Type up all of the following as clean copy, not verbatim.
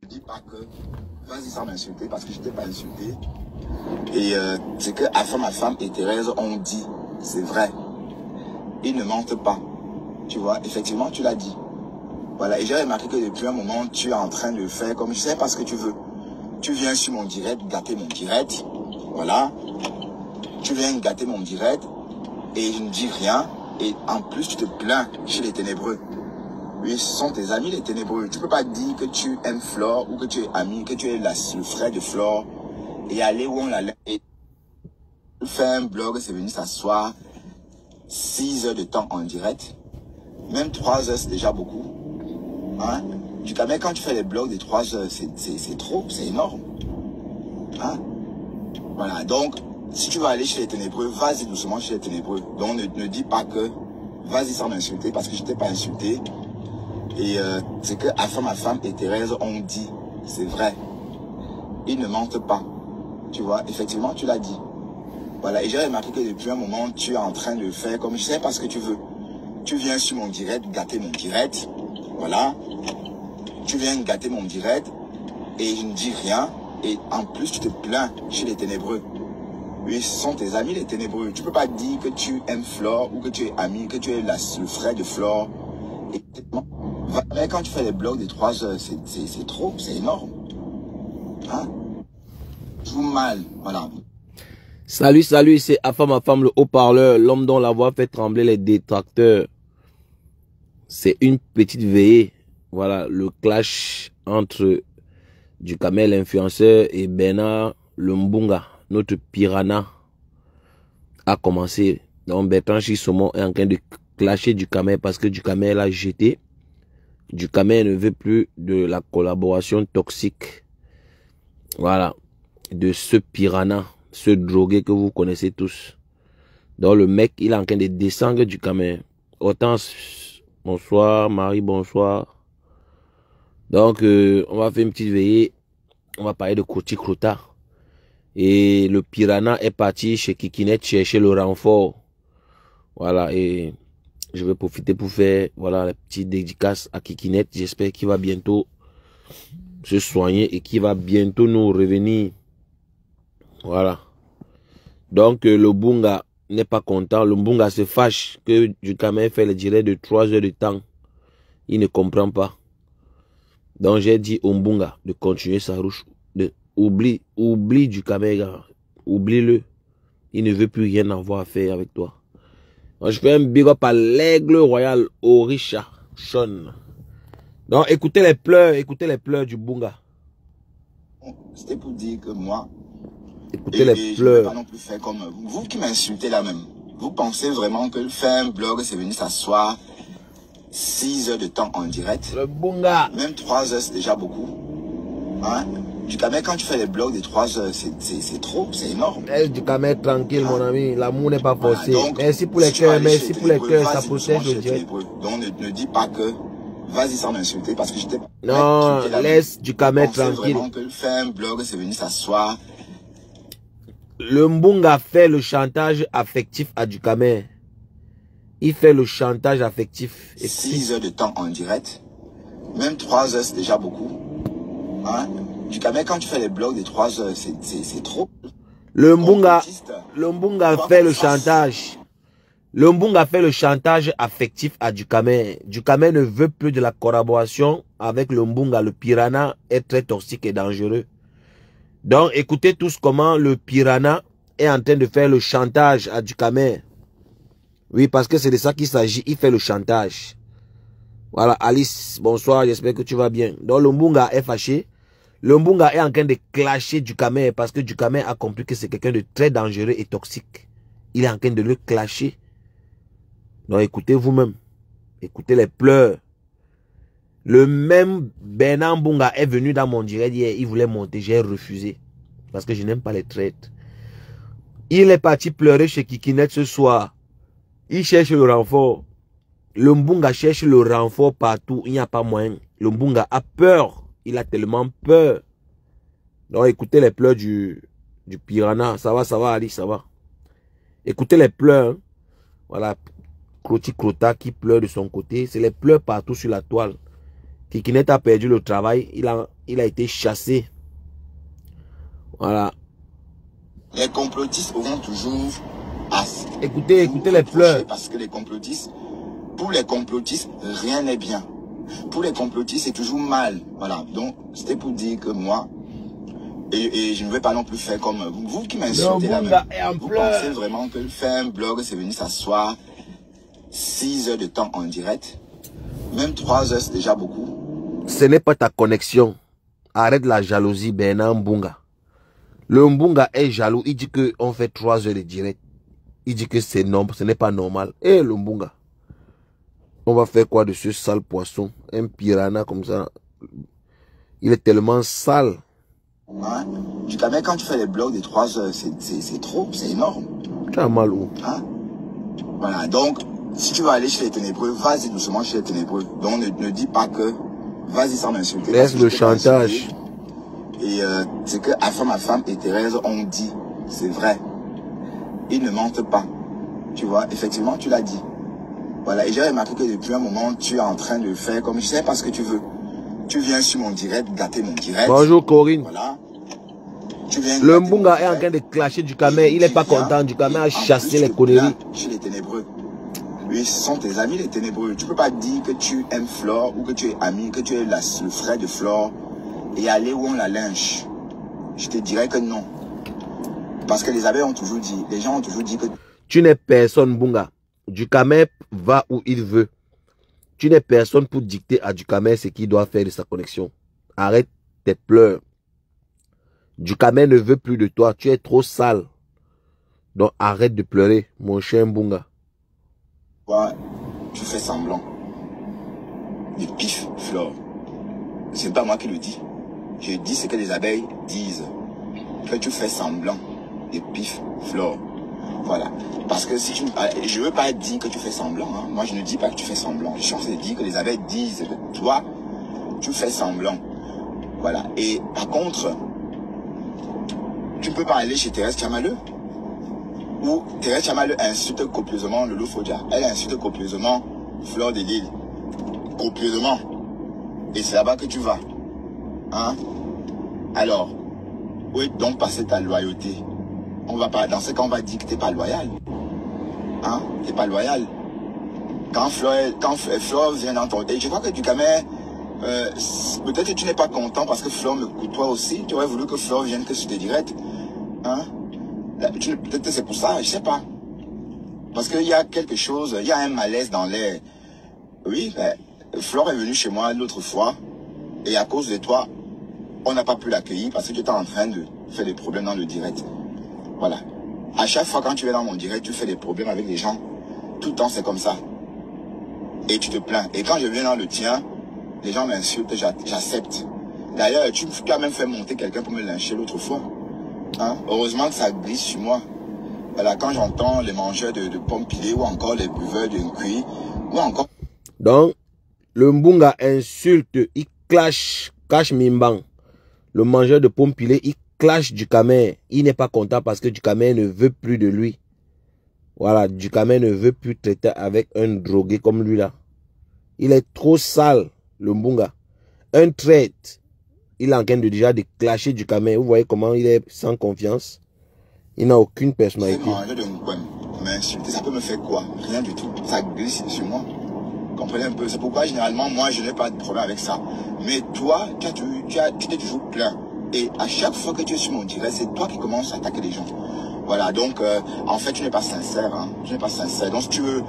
dis pas que vas-y sans m'insulter parce que je t'ai pas insulté. Et c'est que Afam et Thérèse ont dit, c'est vrai. Ils ne mentent pas. Tu vois, effectivement, tu l'as dit. Voilà, et j'ai remarqué que depuis un moment, tu es en train de faire comme je sais pas ce que tu veux. Tu viens sur mon direct, gâter mon direct. Voilà. Tu viens gâter mon direct et je ne dis rien. Et en plus, tu te plains chez les ténébreux. Oui, ce sont tes amis les ténébreux. Tu peux pas dire que tu aimes Flore ou que tu es ami, que tu es le frère de Flore et aller où on la laisse. Et faire un blog, c'est venir s'asseoir 6 heures de temps en direct. Même 3 heures, c'est déjà beaucoup. Hein? Du coup, mais quand tu fais les blogs de 3 heures, c'est trop, c'est énorme. Hein? Voilà, donc, si tu vas aller chez les ténébreux, vas-y doucement chez les ténébreux. Donc, ne dis pas que vas-y sans m'insulter parce que je t'ai pas insulté. Et c'est que Afam et Thérèse ont dit, c'est vrai. Ils ne mentent pas. Tu vois, effectivement, tu l'as dit. Voilà, et j'ai remarqué que depuis un moment, tu es en train de faire comme je sais pas ce que tu veux. Tu viens sur mon direct, gâter mon direct. Voilà. Tu viens gâter mon direct et je ne dis rien. Et en plus, tu te plains chez les ténébreux. Oui, ce sont tes amis les ténébreux. Tu peux pas dire que tu aimes Flore ou que tu es ami, que tu es le frère de Flore. Et mais quand tu fais les blogs de 3 heures, c'est trop, c'est énorme. Hein? Tout mal, voilà. Salut, c'est Afam, le haut-parleur, l'homme dont la voix fait trembler les détracteurs. C'est une petite veillée. Voilà, le clash entre Dukamel, l'influenceur, et Bernard, le Mbunga, notre piranha, a commencé. Donc Bertrand Chisomon est en train de clasher Dukamel parce que Dukamel a jeté. Dukamel ne veut plus de la collaboration toxique. Voilà, de ce piranha, ce drogué que vous connaissez tous. Donc le mec, il est en train de descendre Dukamel. Hortense, bonsoir. Marie, bonsoir. Donc, on va faire une petite veillée. On va parler de Koti Krota. Et le piranha est parti chez Kikinet chercher le renfort. Voilà, et je vais profiter pour faire, voilà, la petite dédicace à Kikinet. J'espère qu'il va bientôt se soigner et qu'il va bientôt nous revenir. Voilà. Donc, le Bunga n'est pas content. Le Bunga se fâche que Dukamel fait le direct de 3 heures de temps. Il ne comprend pas. Donc, j'ai dit au Mbunga de continuer sa route. Oublie Dukamel, oublie-le. Il ne veut plus rien avoir à faire avec toi. Donc, je fais un big up à l'aigle royal Orisha Sean. Donc, écoutez les pleurs du Bunga. C'était pour dire que moi, écoutez les pleurs. Je ne vais pas non plus faire comme vous qui m'insultez là même. Vous pensez vraiment que faire un blog, c'est venir s'asseoir 6 heures de temps en direct. Le Bunga. Même 3 heures, c'est déjà beaucoup. Hein? Dukamel, quand tu fais les blogs de 3 heures, c'est trop, c'est énorme. Laisse Dukamel tranquille, mon ami. L'amour n'est pas forcé. Voilà, donc, merci pour les cœurs, merci pour les cœurs, ça protège le direct. Donc ne dis pas que vas-y sans m'insulter parce que je t'ai... Non, laisse Dukamel tranquille. Vraiment que faire un blog, c'est venir s'asseoir. Le Mbunga fait le chantage affectif à Dukamel. Il fait le chantage affectif. 6 heures de temps en direct. Même 3 heures, c'est déjà beaucoup. Hein? Dukamel, quand tu fais les blogs de 3 heures, c'est trop. Le Mbunga fait le chantage. Le Mbunga fait le chantage affectif à Dukamel. Dukamel ne veut plus de la collaboration avec le Mbunga. Le piranha est très toxique et dangereux. Donc, écoutez tous comment le piranha est en train de faire le chantage à Dukamel. Oui, parce que c'est de ça qu'il s'agit. Il fait le chantage. Voilà, Alice, bonsoir, j'espère que tu vas bien. Donc, le Mbunga est fâché. Le Mbunga est en train de clasher Dukamel parce que Dukamel a compris que c'est quelqu'un de très dangereux et toxique. Il est en train de le clasher. Donc, écoutez vous-même. Écoutez les pleurs. Le même Bernard Mbunga est venu dans mon direct hier. Il voulait monter, j'ai refusé. Parce que je n'aime pas les traites. Il est parti pleurer chez Kikinet ce soir. Il cherche le renfort. Le Mbunga cherche le renfort partout. Il n'y a pas moyen. Le Mbunga a peur. Il a tellement peur. Donc écoutez les pleurs du piranha. Ça va Ali, ça va. Écoutez les pleurs. Hein. Voilà. Koti Krota qui pleure de son côté. C'est les pleurs partout sur la toile. Kikinet a perdu le travail, il a été chassé. Voilà. Les complotistes auront toujours à... Écoutez les pleurs. Parce que les complotistes, pour les complotistes, rien n'est bien. Pour les complotistes, c'est toujours mal. Voilà. Donc, c'était pour dire que moi, et je ne vais pas non plus faire comme vous qui m'insultez là même. Vous pensez vraiment que faire un blog, c'est venir s'asseoir 6 heures de temps en direct? Même 3 heures, c'est déjà beaucoup. Ce n'est pas ta connexion. Arrête la jalousie, Bernard Mbunga. Le Mbunga est jaloux. Il dit qu'on fait 3 heures de direct. Il dit que c'est non, ce n'est pas normal. Eh, le Mbunga. On va faire quoi de ce sale poisson? Un piranha comme ça. Il est tellement sale. Hein? Mais quand tu fais les blogs de 3 heures, c'est trop, c'est énorme. Tu as mal où? Hein? Voilà, donc, si tu vas aller chez les ténébreux, vas-y doucement chez les ténébreux. Donc, ne dis pas que, vas-y sans m'insulter. Laisse le chantage. Et c'est que ma femme et Thérèse ont dit, c'est vrai. Ils ne mentent pas. Tu vois, effectivement, tu l'as dit. Voilà, et j'ai remarqué que depuis un moment, tu es en train de faire comme je sais pas ce que tu veux. Tu viens sur mon direct, gâter mon direct. Bonjour Corinne. Voilà. Le Mbunga est en train de clasher du Dukamel. Il n'est pas content. Dukamel a chassé les conneries. Chez les ténébreux. Oui, ce sont tes amis les ténébreux. Tu peux pas dire que tu aimes Flore ou que tu es ami, que tu es le frère de Flore et aller où on la lynche. Je te dirais que non. Parce que les abeilles ont toujours dit, les gens ont toujours dit que... Tu n'es personne, Mbunga. Dukamel va où il veut. Tu n'es personne pour dicter à Dukamel ce qu'il doit faire de sa connexion. Arrête tes pleurs. Dukamel ne veut plus de toi. Tu es trop sale. Donc arrête de pleurer, mon cher Mbunga. Ouais, tu fais semblant. De pif, Flore. C'est pas moi qui le dis. Je dis ce que les abeilles disent. Que tu fais semblant. De pif, Flore. Voilà. Parce que si tu... Je ne veux pas dire que tu fais semblant. Hein. Moi, je ne dis pas que tu fais semblant. Je suis en train de dire que les abeilles disent que toi, tu fais semblant. Voilà. Et par contre, tu peux pas aller chez Thérèse Chamaleu. Où Thérèse Chamaleu insulte copieusement Lolo Fodja. Elle insulte copieusement Flore de Lille. Copieusement. Et c'est là-bas que tu vas. Hein? Alors, où est donc passée ta loyauté? On va pas, dans ce cas, on va dire que t'es pas loyal. Hein? T'es pas loyal. Quand Flore vient dans ton... Et je crois que Dukamel, peut-être que tu n'es pas content parce que Flore me côtoie aussi. Tu aurais voulu que Flore vienne que sur tes directs. Hein? Peut-être que c'est pour ça, je sais pas. Parce qu'il y a quelque chose, il y a un malaise dans l'air. Oui, Flore est venue chez moi l'autre fois. Et à cause de toi, on n'a pas pu l'accueillir parce que tu étais en train de faire des problèmes dans le direct. Voilà. À chaque fois quand tu es dans mon direct, tu fais des problèmes avec les gens. Tout le temps, c'est comme ça. Et tu te plains. Et quand je viens dans le tien, les gens m'insultent, j'accepte. D'ailleurs, tu as même fait monter quelqu'un pour me lyncher l'autre fois. Hein? Heureusement que ça glisse sur moi. Voilà, quand j'entends les mangeurs de pommes pilées ou encore les buveurs de cuit, ou encore... Donc, le Mbunga insulte, il clash Mimbang. Le mangeur de pommes pilées, il clash Dukamel. Il n'est pas content parce que Dukamel ne veut plus de lui. Voilà, Dukamel ne veut plus traiter avec un drogué comme lui là. Il est trop sale, le Mbunga. Un traite. Il est en train de déjà de clasher Dukamel. Vous voyez comment il est sans confiance. Il n'a aucune personnalité. M'insulter, ça peut me faire quoi? Rien du tout. Ça glisse sur moi. Comprenez un peu. C'est pourquoi généralement, moi, je n'ai pas de problème avec ça. Mais toi, tu t'es toujours plaint. Et à chaque fois que tu es sur mon direct, c'est toi qui commences à attaquer les gens. Voilà, donc, en fait, tu n'es pas sincère. Hein. Tu n'es pas sincère. Donc, si tu veux,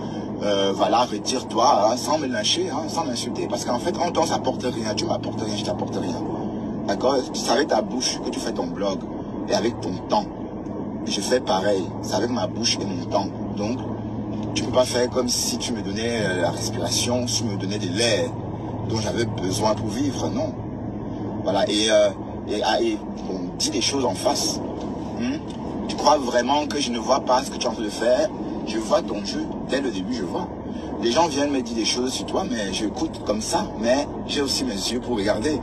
voilà, retire-toi, hein, sans me lyncher, hein, sans m'insulter. Parce qu'en fait, en temps, ça n'apporte rien. Tu m'apportes rien, je t'apporte rien. D'accord? C'est avec ta bouche que tu fais ton blog. Et avec ton temps. Je fais pareil. C'est avec ma bouche et mon temps. Donc, tu peux pas faire comme si tu me donnais la respiration, si tu me donnais de l'air dont j'avais besoin pour vivre. Non. Voilà. Et on dit des choses en face. Tu crois vraiment que je ne vois pas ce que tu es en train de faire? Je vois ton jeu. Dès le début, je vois. Les gens viennent me dire des choses sur toi, mais j'écoute comme ça. Mais j'ai aussi mes yeux pour regarder.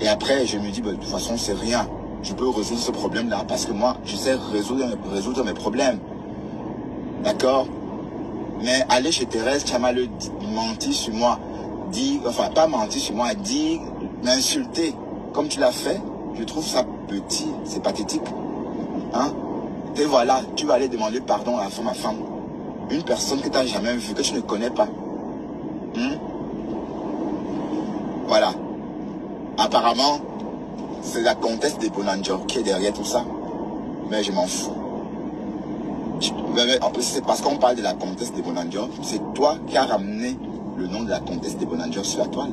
Et après, je me dis, bah, de toute façon, c'est rien. Je peux résoudre ce problème-là parce que moi, je sais résoudre mes problèmes. D'accord? Mais aller chez Thérèse Chamaleu mentir sur moi, dire, enfin pas mentir sur moi, dire, m'insulter comme tu l'as fait, je trouve ça petit, c'est pathétique. Hein? Et voilà, tu vas aller demander pardon à ma femme. Une personne que tu n'as jamais vue, que tu ne connais pas. Voilà. Apparemment, c'est la comtesse de Bonanjo qui est derrière tout ça. Mais je m'en fous. C'est parce qu'on parle de la comtesse de Bonanjo, c'est toi qui as ramené le nom de la comtesse de Bonanjo sur la toile.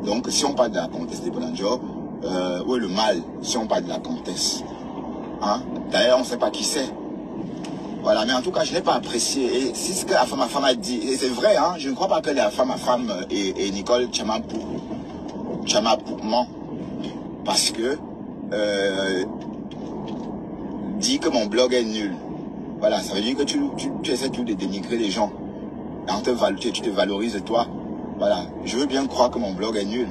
Donc, si on parle de la comtesse de Bonanjo, où est le mal si on parle de la comtesse? Hein? D'ailleurs, on ne sait pas qui c'est. Voilà, mais en tout cas, je n'ai pas apprécié. Et c'est ce que la femme a dit. Et c'est vrai, hein, je ne crois pas que la femme et Nicole Tchamapou ment. Parce que dit que mon blog est nul. Voilà, ça veut dire que tu essaies tout de dénigrer les gens. Tu te valorises toi. Voilà, je veux bien croire que mon blog est nul.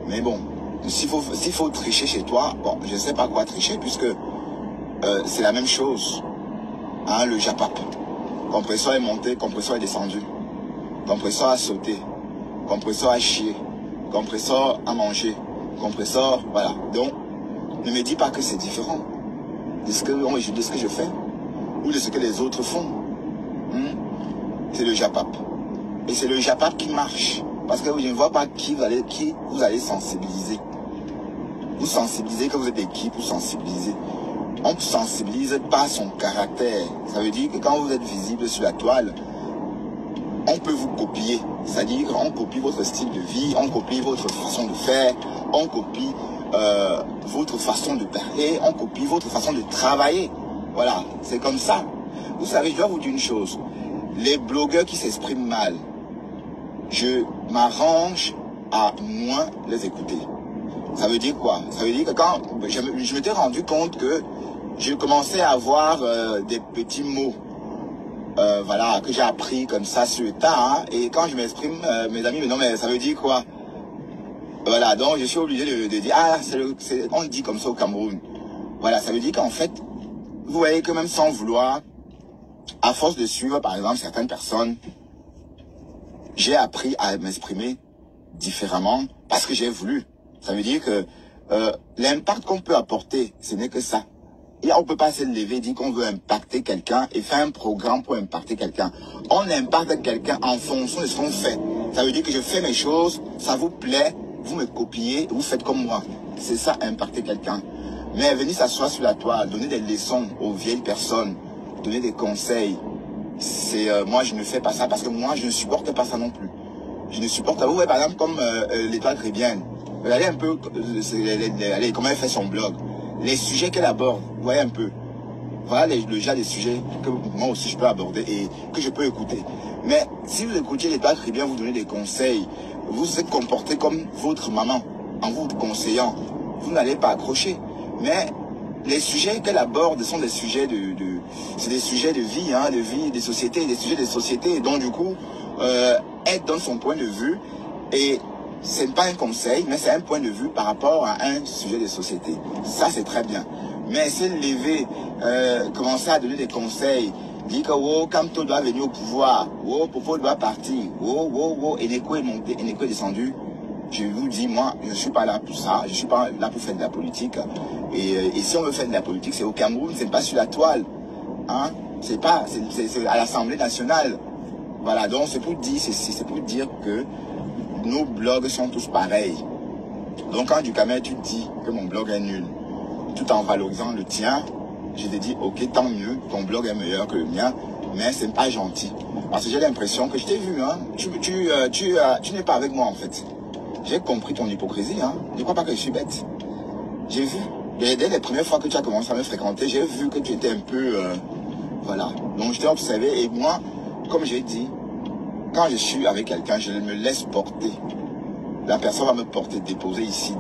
Mais bon, s'il faut tricher chez toi, bon, je ne sais pas quoi tricher puisque c'est la même chose. Hein, le Japap. Compresseur est monté, compresseur est descendu. Compresseur a sauté. Compresseur a chié. Compresseur a mangé. Compresseur, voilà. Donc, ne me dis pas que c'est différent de ce que je fais ou de ce que les autres font. C'est le Japap. Et c'est le Japap qui marche. Parce que je ne vois pas qui vous allez sensibiliser. Vous sensibilisez que vous êtes qui pour sensibiliser. On ne sensibilise pas son caractère. Ça veut dire que quand vous êtes visible sur la toile, on peut vous copier. C'est-à-dire qu'on copie votre style de vie, on copie votre façon de faire, on copie votre façon de parler, on copie votre façon de travailler. Voilà, c'est comme ça. Vous savez, je dois vous dire une chose. Les blogueurs qui s'expriment mal, je m'arrange à moins les écouter. Ça veut dire quoi? Ça veut dire que quand je m'étais rendu compte que je commençais à avoir des petits mots voilà, que j'ai appris comme ça sur le tas. Hein, et quand je m'exprime, mes amis, mais non, mais ça veut dire quoi? Voilà, donc je suis obligé de dire, ah, on le dit comme ça au Cameroun. Voilà, ça veut dire qu'en fait, vous voyez que même sans vouloir, à force de suivre, par exemple, certaines personnes, j'ai appris à m'exprimer différemment parce que j'ai voulu. Ça veut dire que l'impact qu'on peut apporter, ce n'est que ça. Et on ne peut pas se lever et dire qu'on veut impacter quelqu'un et faire un programme pour impacter quelqu'un. On impacte quelqu'un en fonction de ce qu'on fait. Ça veut dire que je fais mes choses, ça vous plaît, vous me copiez, vous faites comme moi. C'est ça, impacter quelqu'un. Mais venir s'asseoir sur la toile, donner des leçons aux vieilles personnes, donner des conseils, c'est moi je ne fais pas ça parce que moi je ne supporte pas ça non plus. Je ne supporte pas. Vous voyez par exemple comme l'étoile caribéenne. Regardez un peu comment elle fait son blog. Les sujets qu'elle aborde, vous voyez un peu. Voilà le genre des sujets que moi aussi je peux aborder et que je peux écouter. Mais si vous écoutez l'étoile caribéenne, vous donnez des conseils, vous vous êtes comporté comme votre maman en vous conseillant, vous n'allez pas accrocher. Mais les sujets qu'elle aborde sont des sujets c'est des sujets de vie, hein, de vie, des sociétés, des sujets des sociétés. Et donc du coup, elle donne son point de vue et c'est pas un conseil, mais c'est un point de vue par rapport à un sujet de société. Ça, c'est très bien. Mais c'est lever, commencer à donner des conseils, dire que oh, Kamto doit venir au pouvoir, oh, Popo doit partir, oh, Eneko est monté, Eneko est descendu. Je vous dis, moi, je ne suis pas là pour ça, je ne suis pas là pour faire de la politique. Et si on veut faire de la politique, c'est au Cameroun, c'est pas sur la toile. Hein? C'est à l'Assemblée nationale. Voilà, donc c'est pour dire que nos blogs sont tous pareils. Donc quand du Cameroun tu dis que mon blog est nul, tout en valorisant le tien, je te dis ok, tant mieux, ton blog est meilleur que le mien, mais c'est pas gentil. Parce que j'ai l'impression que je t'ai vu, hein, tu n'es pas avec moi en fait. J'ai compris ton hypocrisie, hein. Ne crois pas que je suis bête. J'ai vu. Dès les premières fois que tu as commencé à me fréquenter, j'ai vu que tu étais un peu... voilà. Donc je t'ai observé et moi, comme j'ai dit, quand je suis avec quelqu'un, je me laisse porter. La personne va me porter, déposer ici.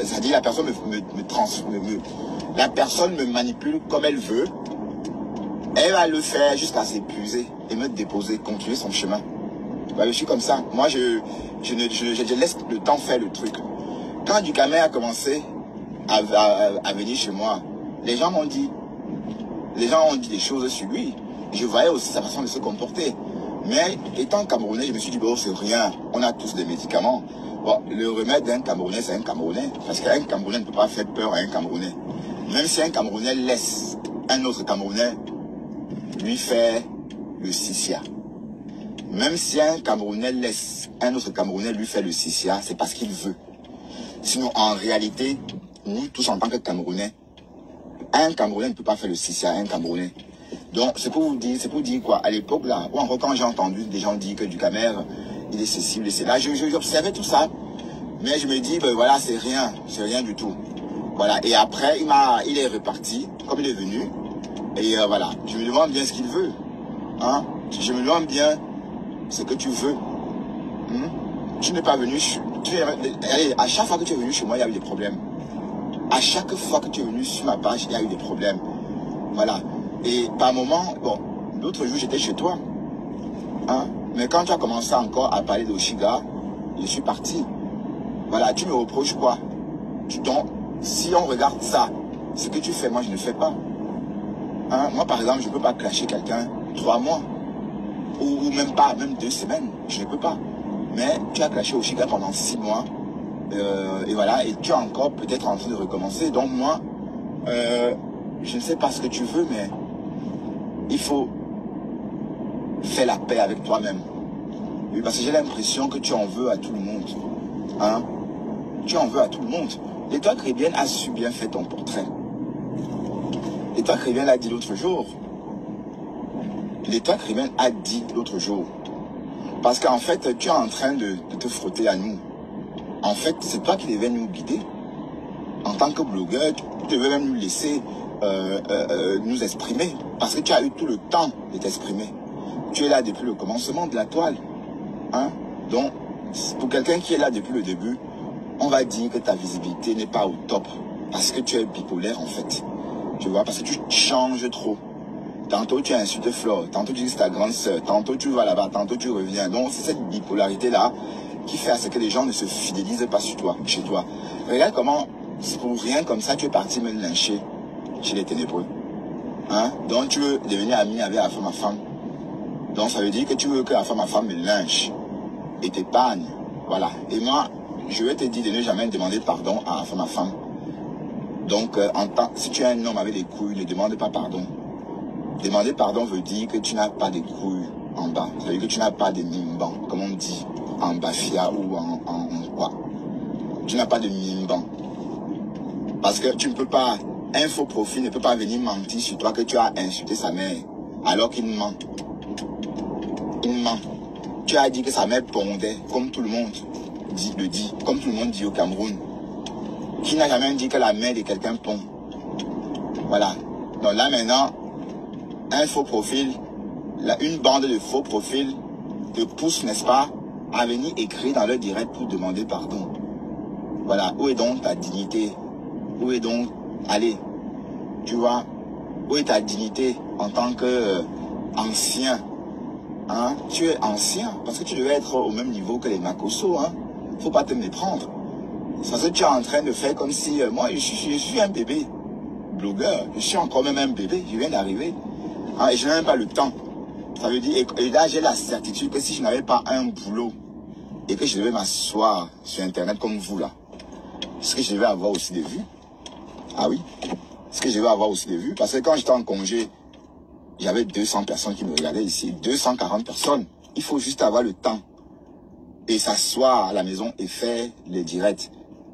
C'est-à-dire la personne la personne me manipule comme elle veut. Elle va le faire jusqu'à s'épuiser et me déposer, continuer son chemin. Bah, je suis comme ça. Moi, je laisse le temps faire le truc. Quand du Cameroun a commencé à venir chez moi, les gens ont dit des choses sur lui. Je voyais aussi sa façon de se comporter. Mais étant Camerounais, je me suis dit, bon, c'est rien. On a tous des médicaments. Bon, le remède d'un Camerounais, c'est un Camerounais. Parce qu'un Camerounais ne peut pas faire peur à un Camerounais. Même si un Camerounais laisse un autre Camerounais lui faire le Sissia. Même si un Camerounais laisse un autre Camerounais lui faire le Sissia, c'est parce qu'il veut. Sinon, en réalité, nous tous en tant que Camerounais, un Camerounais ne peut pas faire le Sissia à un Camerounais. Donc, c'est pour vous dire quoi, à l'époque là, ou encore quand j'ai entendu des gens dire que du Camer, il est ceci, il est cela, j'observais tout ça, mais je me dis, ben voilà, c'est rien du tout. Voilà, et après, il est reparti, comme il est venu, et voilà, je me demande bien ce qu'il veut, hein, je me demande bien ce que tu veux. Tu n'es pas venu, allez, à chaque fois que tu es venu chez moi, il y a eu des problèmes. À chaque fois que tu es venu sur ma page, il y a eu des problèmes. Voilà. Et par moment, bon, l'autre jour, j'étais chez toi. Hein? Mais quand tu as commencé encore à parler d'Oshiga, je suis parti. Voilà, tu me reproches quoi? Donc, si on regarde ça, ce que tu fais, moi, je ne fais pas. Hein? Moi, par exemple, je ne peux pas clasher quelqu'un 3 mois. Ou même pas, même 2 semaines. Je ne peux pas. Mais tu as clashé Oshiga pendant 6 mois. Et voilà, et tu es encore peut-être en train de recommencer. Donc moi, je ne sais pas ce que tu veux, mais il faut faire la paix avec toi-même. Oui, parce que j'ai l'impression que tu en veux à tout le monde. Hein? Tu en veux à tout le monde. Et toi, Crébienne, a su bien faire ton portrait. Et toi, Crébienne l'a dit l'autre jour. L'État Crébienne a dit l'autre jour. Parce qu'en fait, tu es en train de te frotter à nous. En fait, c'est toi qui devais nous guider. En tant que blogueur, tu devais même nous laisser nous exprimer. Parce que tu as eu tout le temps de t'exprimer. Tu es là depuis le commencement de la toile. Hein? Donc, pour quelqu'un qui est là depuis le début, on va dire que ta visibilité n'est pas au top. Parce que tu es bipolaire en fait. Tu vois, parce que tu changes trop. Tantôt tu insultes Flore, tantôt tu dis que c'est ta grande soeur, tantôt tu vas là-bas, tantôt tu reviens. Donc c'est cette bipolarité-là qui fait à ce que les gens ne se fidélisent pas sur toi, chez toi. Regarde comment, c'est pour rien comme ça, tu es parti me lyncher chez les ténébreux. Hein? Donc tu veux devenir ami avec la femme à femme. Donc ça veut dire que tu veux que la femme à femme me lynche et t'épargne. Voilà. Et moi, je vais te dire de ne jamais demander pardon à la femme à femme. Donc si tu es un homme avec des couilles, ne demande pas pardon. Demander pardon veut dire que tu n'as pas de couilles en bas. Ça veut dire que tu n'as pas de mimban, comme on dit en bafia ou en quoi. Tu n'as pas de mimban. Parce que tu ne peux pas, un faux profil ne peut pas venir mentir sur toi que tu as insulté sa mère alors qu'il ment. Il ment. Tu as dit que sa mère pondait, comme tout le monde le dit, comme tout le monde dit au Cameroun. Qui n'a jamais dit que la mère de quelqu'un pond? Voilà. Donc là maintenant, un faux profil, une bande de faux profils te pousse, n'est-ce pas, à venir écrire dans leur direct pour demander pardon. Voilà, où est donc ta dignité? Où est donc, allez, tu vois, où est ta dignité en tant que ancien? Hein? Tu es ancien, parce que tu devais être au même niveau que les Makosso, hein? Faut pas te méprendre. Parce que tu es en train de faire comme si, moi je suis un bébé, blogueur, je suis encore même un bébé, je viens d'arriver. Hein, et je n'ai même pas le temps. Ça veut dire, et là j'ai la certitude que si je n'avais pas un boulot et que je devais m'asseoir sur internet comme vous là, est-ce que je devais avoir aussi des vues? Ah oui, est-ce que je devais avoir aussi des vues? Parce que quand j'étais en congé, j'avais 200 personnes qui me regardaient ici, 240 personnes. Il faut juste avoir le temps et s'asseoir à la maison et faire les directs.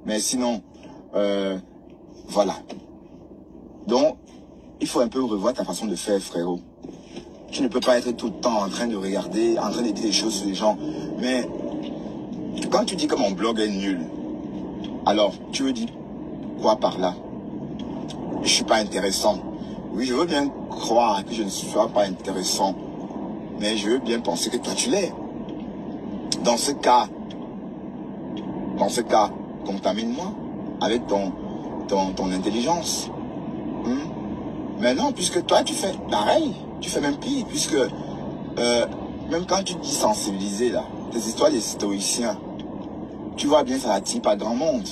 Mais sinon, voilà. Donc, il faut un peu revoir ta façon de faire, frérot. Tu ne peux pas être tout le temps en train de regarder, en train de dire des choses sur les gens. Mais quand tu dis que mon blog est nul, alors tu veux dire quoi par là? Je suis pas intéressant. Oui, je veux bien croire que je ne sois pas intéressant. Mais je veux bien penser que toi tu l'es. Dans ce cas, contamine-moi avec ton intelligence. Mais non, puisque toi, tu fais pareil. Tu fais même pire, puisque même quand tu dis sensibiliser, là, tes histoires des stoïciens, tu vois bien, ça attire pas grand monde.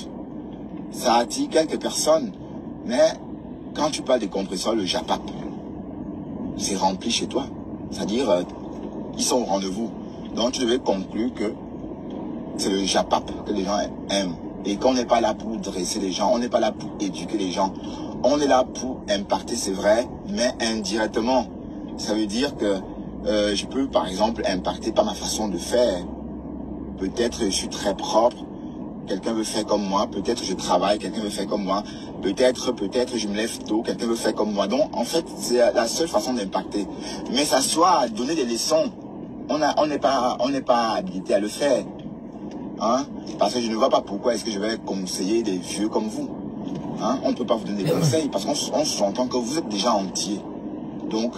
Ça attire quelques personnes. Mais quand tu parles des compresseurs, le Japap, c'est rempli chez toi. C'est-à-dire, ils sont au rendez-vous. Donc tu devais conclure que c'est le japap que les gens aiment. Et qu'on n'est pas là pour dresser les gens, on n'est pas là pour éduquer les gens. On est là pour imparter, c'est vrai, mais indirectement. Ça veut dire que je peux par exemple imparter par ma façon de faire. Peut-être je suis très propre, quelqu'un veut faire comme moi. Peut-être je travaille, quelqu'un veut faire comme moi. Peut-être je me lève tôt, quelqu'un veut faire comme moi. Donc en fait, c'est la seule façon d'impacter. Mais ça soit donner des leçons, on n'est pas habilité à le faire. Hein? Parce que je ne vois pas pourquoi est-ce que je vais conseiller des vieux comme vous. Hein? On ne peut pas vous donner des conseils parce qu'on s'entend que vous êtes déjà entier. Donc,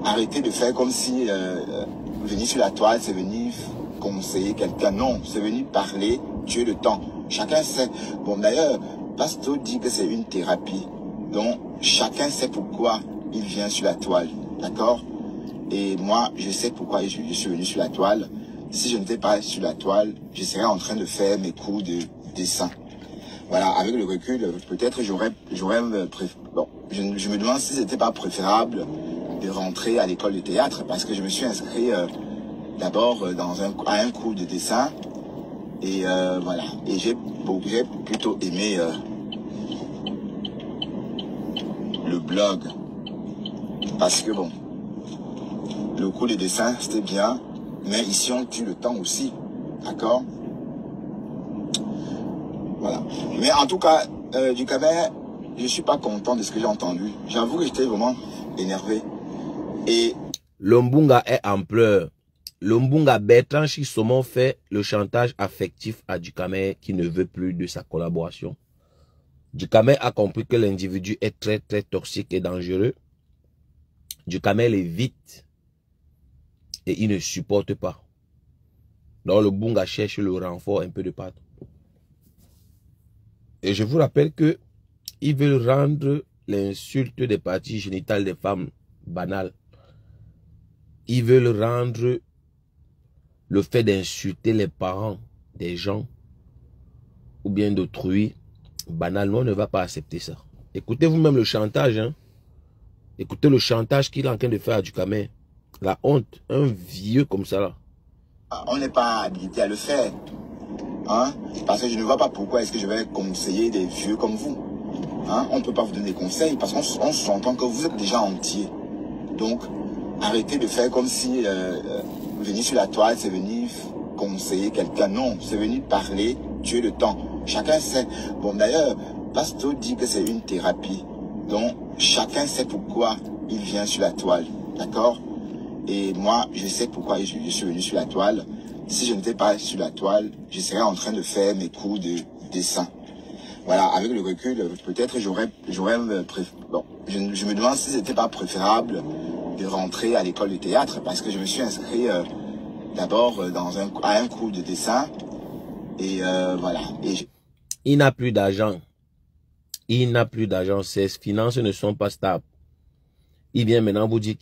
arrêtez de faire comme si venir sur la toile, c'est venir conseiller quelqu'un. Non, c'est venir parler, tuer le temps. Chacun sait. Bon, d'ailleurs, Pasto dit que c'est une thérapie. Donc, chacun sait pourquoi il vient sur la toile. D'accord? Et moi, je sais pourquoi je suis venu sur la toile. Si je n'étais pas sur la toile, je serais en train de faire mes cours de dessin. Voilà, avec le recul, peut-être j'aurais bon, je me demande si c'était pas préférable de rentrer à l'école de théâtre parce que je me suis inscrit d'abord à un cours de dessin et voilà. Et j'ai plutôt aimé le blog parce que bon, le cours de dessin c'était bien. Mais ici, on tue le temps aussi. D'accord? Voilà. Mais en tout cas, du Camer, je ne suis pas content de ce que j'ai entendu. J'avoue que j'étais vraiment énervé. Et le Mbunga est en pleurs. Le Mbunga Bertrand Chisomon fait le chantage affectif à Ducamer qui ne veut plus de sa collaboration. Ducamer a compris que l'individu est très très toxique et dangereux. Ducamer l'évite. Et il ne supporte pas. Donc le Bunga cherche le renfort un peu de partout. Et je vous rappelle que ils veulent rendre l'insulte des parties génitales des femmes banales. Ils veulent rendre le fait d'insulter les parents des gens ou bien d'autrui banal. On ne va pas accepter ça. Écoutez vous-même le chantage. Hein? Écoutez le chantage qu'il est en train de faire à Ducamer. La honte, un vieux comme ça là. On n'est pas habilité à le faire. Hein? Parce que je ne vois pas pourquoi est-ce que je vais conseiller des vieux comme vous. Hein? On ne peut pas vous donner des conseils parce qu'on s'entend que vous êtes déjà entier. Donc, arrêtez de faire comme si venir sur la toile, c'est venir conseiller quelqu'un. Non, c'est venir parler, tuer le temps. Chacun sait. Bon, d'ailleurs, Pasto dit que c'est une thérapie. Donc, chacun sait pourquoi il vient sur la toile. D'accord? Et moi, je sais pourquoi je suis venu sur la toile. Si je n'étais pas sur la toile, je serais en train de faire mes cours de dessin. Voilà, avec le recul, peut-être j'aurais bon, je me demande si c'était pas préférable de rentrer à l'école de théâtre parce que je me suis inscrit d'abord à un cours de dessin et voilà. Il n'a plus d'argent. Il n'a plus d'argent. Ses finances ne sont pas stables. Il vient maintenant vous dire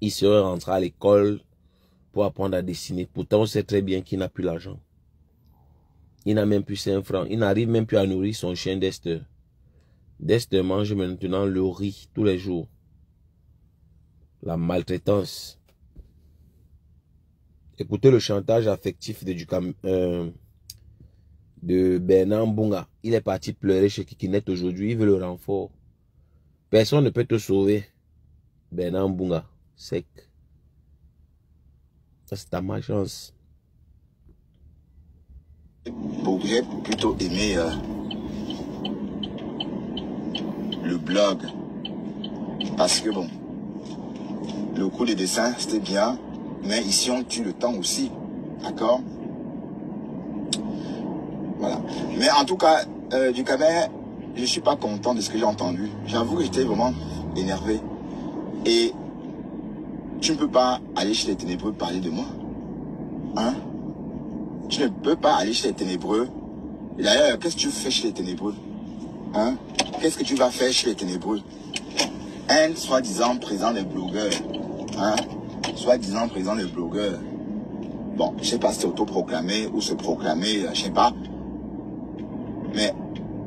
il serait rentré à l'école pour apprendre à dessiner. Pourtant, on sait très bien qu'il n'a plus l'argent. Il n'a même plus 5 francs. Il n'arrive même plus à nourrir son chien d'Esther. D'Esther mange maintenant le riz tous les jours. La maltraitance. Écoutez le chantage affectif de Bernard Mbunga. Il est parti pleurer chez Kikinet aujourd'hui. Il veut le renfort. Personne ne peut te sauver. Bernard Mbunga. Sec. Ça, c'est ta malchance. J'ai plutôt aimé le blog. Parce que bon, le cours de dessin, c'était bien. Mais ici, on tue le temps aussi. D'accord? Voilà. Mais en tout cas, du Camer, je ne suis pas content de ce que j'ai entendu. J'avoue que j'étais vraiment énervé. Et tu ne peux pas aller chez les ténébreux parler de moi. Hein? Tu ne peux pas aller chez les ténébreux. Et d'ailleurs, qu'est-ce que tu fais chez les ténébreux? Hein? Qu'est-ce que tu vas faire chez les ténébreux? Un soi-disant président des blogueurs. Hein? Soi-disant président des blogueurs. Bon, je ne sais pas si c'est autoproclamé ou se proclamer, je ne sais pas. Mais,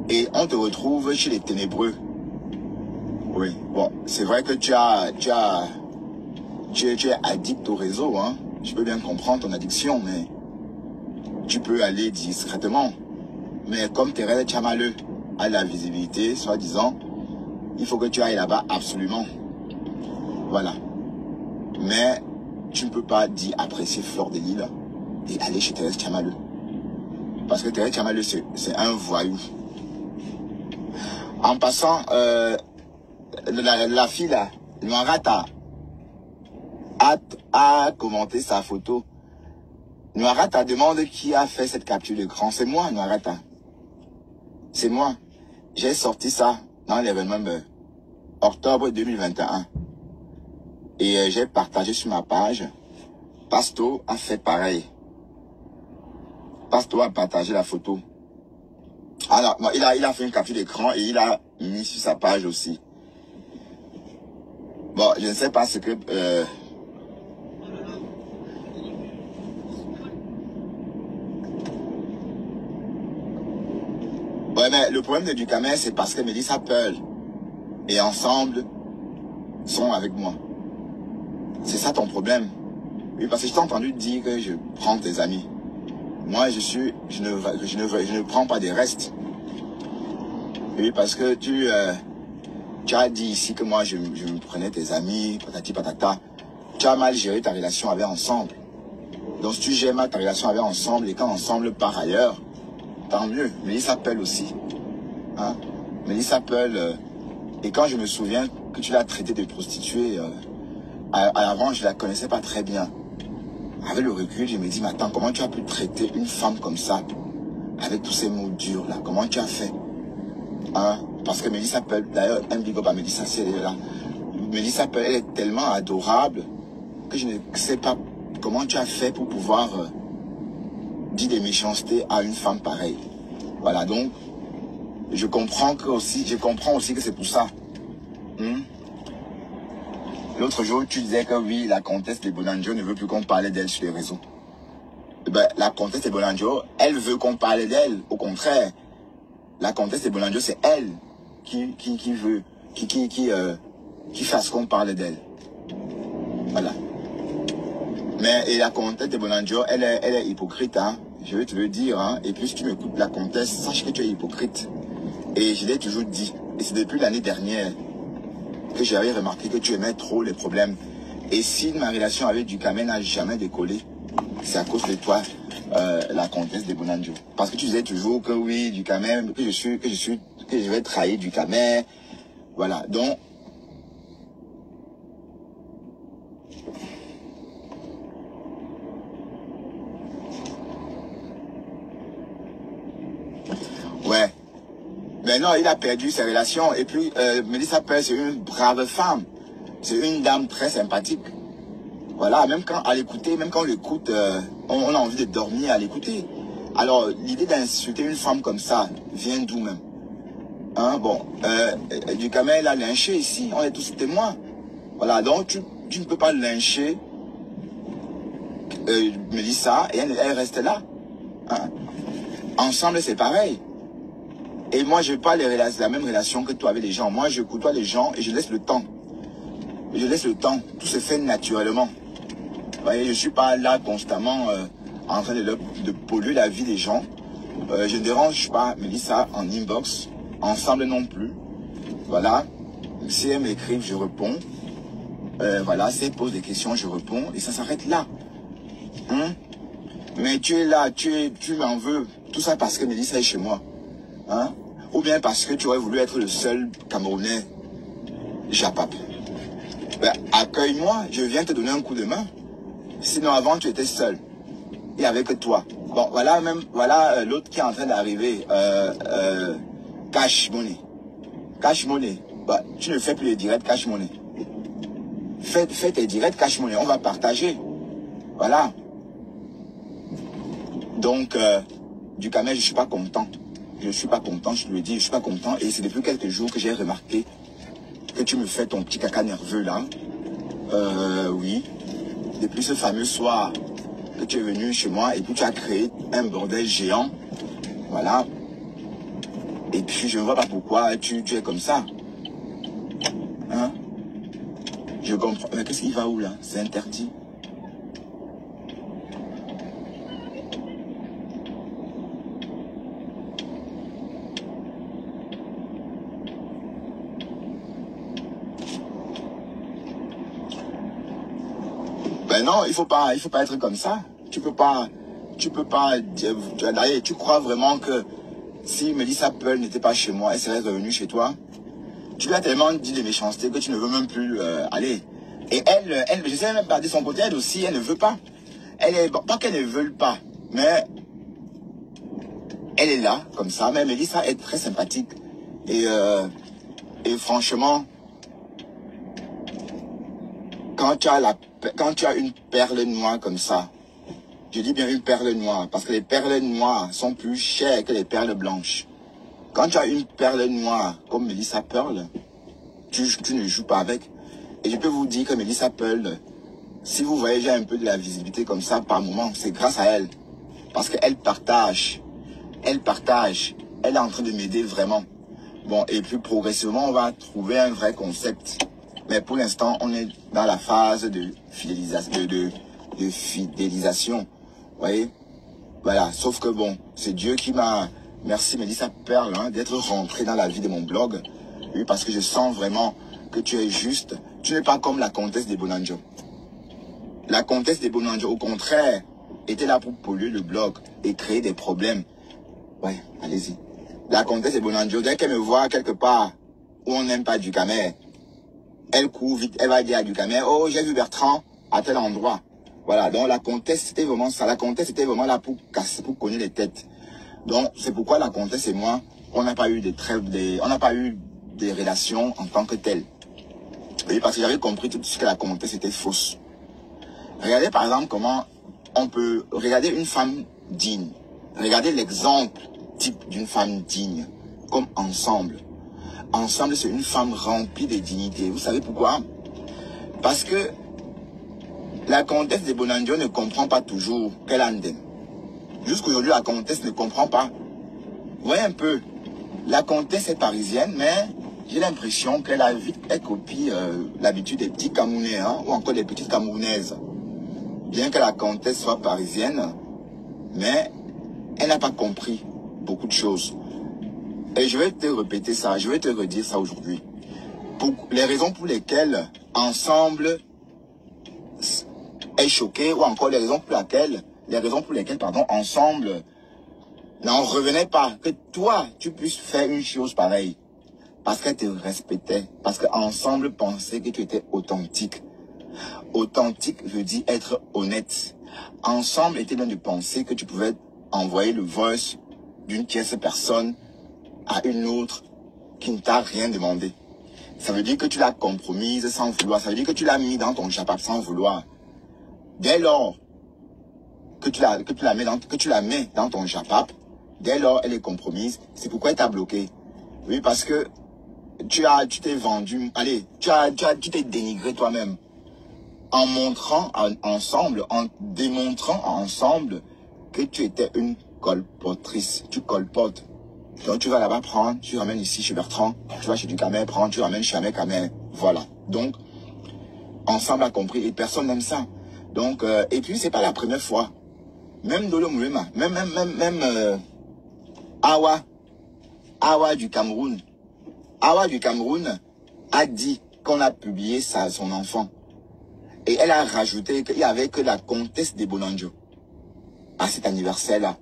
et on te retrouve chez les ténébreux. Oui, bon, c'est vrai que tu as tu es addict au réseau, hein. Je peux bien comprendre ton addiction, mais tu peux aller discrètement. Mais comme Thérèse Tchamaleu a la visibilité, soi-disant, il faut que tu ailles là-bas absolument. Voilà. Mais tu ne peux pas dire apprécier Fleur de Lille et aller chez Thérèse Tchamaleu. Parce que Thérèse Tchamaleu, c'est un voyou. En passant, la fille là, Noirata, a commenté sa photo. Noirata demande qui a fait cette capture d'écran. C'est moi, Noirata. C'est moi. J'ai sorti ça dans l'événement octobre 2021. Et j'ai partagé sur ma page. Pasto a fait pareil. Pasto a partagé la photo. Alors, il a fait une capture d'écran et il a mis sur sa page aussi. Bon, je ne sais pas ce que... Ouais, mais le problème de Ducamel, c'est parce que Mélissa Pearl et Ensemble sont avec moi. C'est ça ton problème. Oui, parce que je t'ai entendu dire que je prends tes amis. Moi, je ne prends pas des restes. Oui, parce que tu as dit ici que moi, je me prenais tes amis, patati patata. Tu as mal géré ta relation avec Ensemble. Donc, si tu gères mal ta relation avec Ensemble et quand Ensemble part ailleurs, tant mieux. Mélissa Pearl aussi. Hein? Mélissa Pearl, et quand je me souviens que tu l'as traitée de prostituée, avant, je ne la connaissais pas très bien. Avec le recul, je me dis, mais attends, comment tu as pu traiter une femme comme ça, avec tous ces mots durs là? Comment tu as fait? Hein? Parce que Mélissa Pearl, d'ailleurs, un big up à Mélissa, si elle est là. Mélissa Pearl, elle est tellement adorable que je ne sais pas comment tu as fait pour pouvoir dire des méchancetés à une femme pareille. Voilà, donc, je comprends aussi que c'est pour ça. L'autre jour, tu disais que oui, la comtesse de Bonanjo ne veut plus qu'on parle d'elle sur les réseaux. Ben, la comtesse de Bonanjo, elle veut qu'on parle d'elle. Au contraire, la comtesse de Bonanjo, c'est elle qui veut, qui fasse qu'on parle d'elle. Voilà. Mais, et la comtesse de Bonanjo, elle est hypocrite, hein. Je vais te le dire, hein. Et puis, si tu m'écoutes, la comtesse, sache que tu es hypocrite. Et je l'ai toujours dit. Et c'est depuis l'année dernière que j'avais remarqué que tu aimais trop les problèmes. Et si ma relation avec Ducamel n'a jamais décollé, c'est à cause de toi, la comtesse de Bonanjo. Parce que tu disais toujours que oui, Ducamel, que je vais trahir Ducamel. Voilà, donc... Ouais. Mais non, il a perdu ses relations. Et puis, Mélissa Pearl, c'est une brave femme. C'est une dame très sympathique. Voilà, même quand à l'écouter, même quand on l'écoute, on a envie de dormir à l'écouter. Alors, l'idée d'insulter une femme comme ça vient d'où même? Hein, bon, Ducamel l'a lynché ici. On est tous témoins. Voilà, donc tu ne peux pas lyncher Mélissa et elle reste là. Hein. Ensemble, c'est pareil. Et moi, je n'ai pas la même relation que toi avec les gens. Moi, je côtoie les gens et je laisse le temps. Je laisse le temps. Tout se fait naturellement. Vous voyez, je ne suis pas là constamment en train de polluer la vie des gens. Je ne dérange pas Mélissa en inbox. Ensemble non plus. Voilà. Si elle m'écrive, je réponds. Voilà. Si elle pose des questions, je réponds. Et ça s'arrête là. Hein? Mais tu es là, tu m'en veux. Tout ça parce que Mélissa est chez moi. Hein? Ou bien parce que tu aurais voulu être le seul Camerounais Japap. Ben, accueille-moi, je viens te donner un coup de main. Sinon avant tu étais seul. Il n'y avait que toi. Bon, voilà l'autre qui est en train d'arriver. Cash Money. Cash Money. Ben, tu ne fais plus les directs Cash Money. Fais tes directs Cash Money. On va partager. Voilà. Donc, Ducamel, je ne suis pas content. Je ne suis pas content, je te le dis, je ne suis pas content. Et c'est depuis quelques jours que j'ai remarqué que tu me fais ton petit caca nerveux là. Oui. Depuis ce fameux soir que tu es venu chez moi et puis tu as créé un bordel géant. Voilà. Et puis je ne vois pas pourquoi tu es comme ça. Hein? Je Je comprends. Mais qu'est-ce qu'il va où là? C'est interdit. Ben non, il faut pas être comme ça. Tu peux pas, d'ailleurs, tu crois vraiment que si Melissa Peul n'était pas chez moi, elle serait revenue chez toi? Tu lui as tellement dit des méchancetés que tu ne veux même plus aller. Et elle, je sais même pas, de son côté, elle aussi, elle ne veut pas. Elle est, bon, pas qu'elle ne veut pas, mais elle est là, comme ça. Mais Melissa est très sympathique. Et franchement, quand tu as une perle noire comme ça, je dis bien une perle noire, parce que les perles noires sont plus chères que les perles blanches. Quand tu as une perle noire comme Melissa Pearl, tu ne joues pas avec. Et je peux vous dire que Melissa Pearl, si vous voyez, j'ai un peu de la visibilité comme ça par moment, c'est grâce à elle. Parce qu'elle partage. Elle partage. Elle est en train de m'aider vraiment. Bon, et puis progressivement, on va trouver un vrai concept. Mais pour l'instant, on est dans la phase de fidélisation. Vous voyez? Voilà. Sauf que bon, c'est Dieu qui m'a... Merci Melissa Pearl hein, d'être rentrée dans la vie de mon blog. Oui, parce que je sens vraiment que tu es juste. Tu n'es pas comme la comtesse de Bonanjo. La comtesse de Bonanjo, au contraire, était là pour polluer le blog et créer des problèmes. Ouais, allez-y. La comtesse de Bonanjo, dès qu'elle me voit quelque part où on n'aime pas Ducamer, elle court vite, elle va dire à Ducamer, oh, j'ai vu Bertrand à tel endroit. Voilà, donc la comtesse, c'était vraiment ça. La comtesse était vraiment là pour casser, pour cogner les têtes. Donc, c'est pourquoi la comtesse et moi, on n'a pas eu on n'a pas eu des relations en tant que telles. Oui, parce que j'avais compris tout ce que la comtesse était fausse. Regardez par exemple comment on peut regarder une femme digne. Regardez l'exemple type d'une femme digne, comme Ensemble. Ensemble, c'est une femme remplie de dignité. Vous savez pourquoi? Parce que la comtesse de Bonanjo ne comprend pas toujours qu'elle a un dème. Jusqu'aujourd'hui, la comtesse ne comprend pas. Vous voyez un peu, la comtesse est parisienne, mais j'ai l'impression qu'elle a vite, elle copie l'habitude des petits Camerounais, hein, ou encore des petites Camerounaises. Bien que la comtesse soit parisienne, mais elle n'a pas compris beaucoup de choses. Et je vais te répéter ça, je vais te redire ça aujourd'hui. Pour les raisons pour lesquelles Ensemble est choqué, ou encore les raisons pour lesquelles, pardon, Ensemble n'en revenait pas. Que toi, tu puisses faire une chose pareille. Parce qu'elle te respectait. Parce qu'Ensemble pensait que tu étais authentique. Authentique veut dire être honnête. Ensemble était bien de penser que tu pouvais envoyer le voice d'une tierce personne à une autre qui ne t'a rien demandé. Ça veut dire que tu l'as compromise sans vouloir. Ça veut dire que tu l'as mis dans ton chapap sans vouloir. Dès lors que tu la mets dans ton chapap, dès lors elle est compromise. C'est pourquoi elle t'a bloqué. Oui, parce que tu t'es vendu. Allez, tu t'es dénigré toi-même. En montrant Ensemble, en démontrant Ensemble que tu étais une colportrice. Tu colportes. Donc tu vas là-bas prendre, tu ramènes ici chez Bertrand, tu vas chez Ducamer prendre, tu ramènes chez Camer. Voilà. Donc, Ensemble a compris et personne n'aime ça. Donc, et puis c'est pas la première fois. Même Dolo Moulema, même Awa du Cameroun. Awa du Cameroun a dit qu'on a publié son enfant. Et elle a rajouté qu'il n'y avait que la comtesse de Bonanjo à cet anniversaire-là.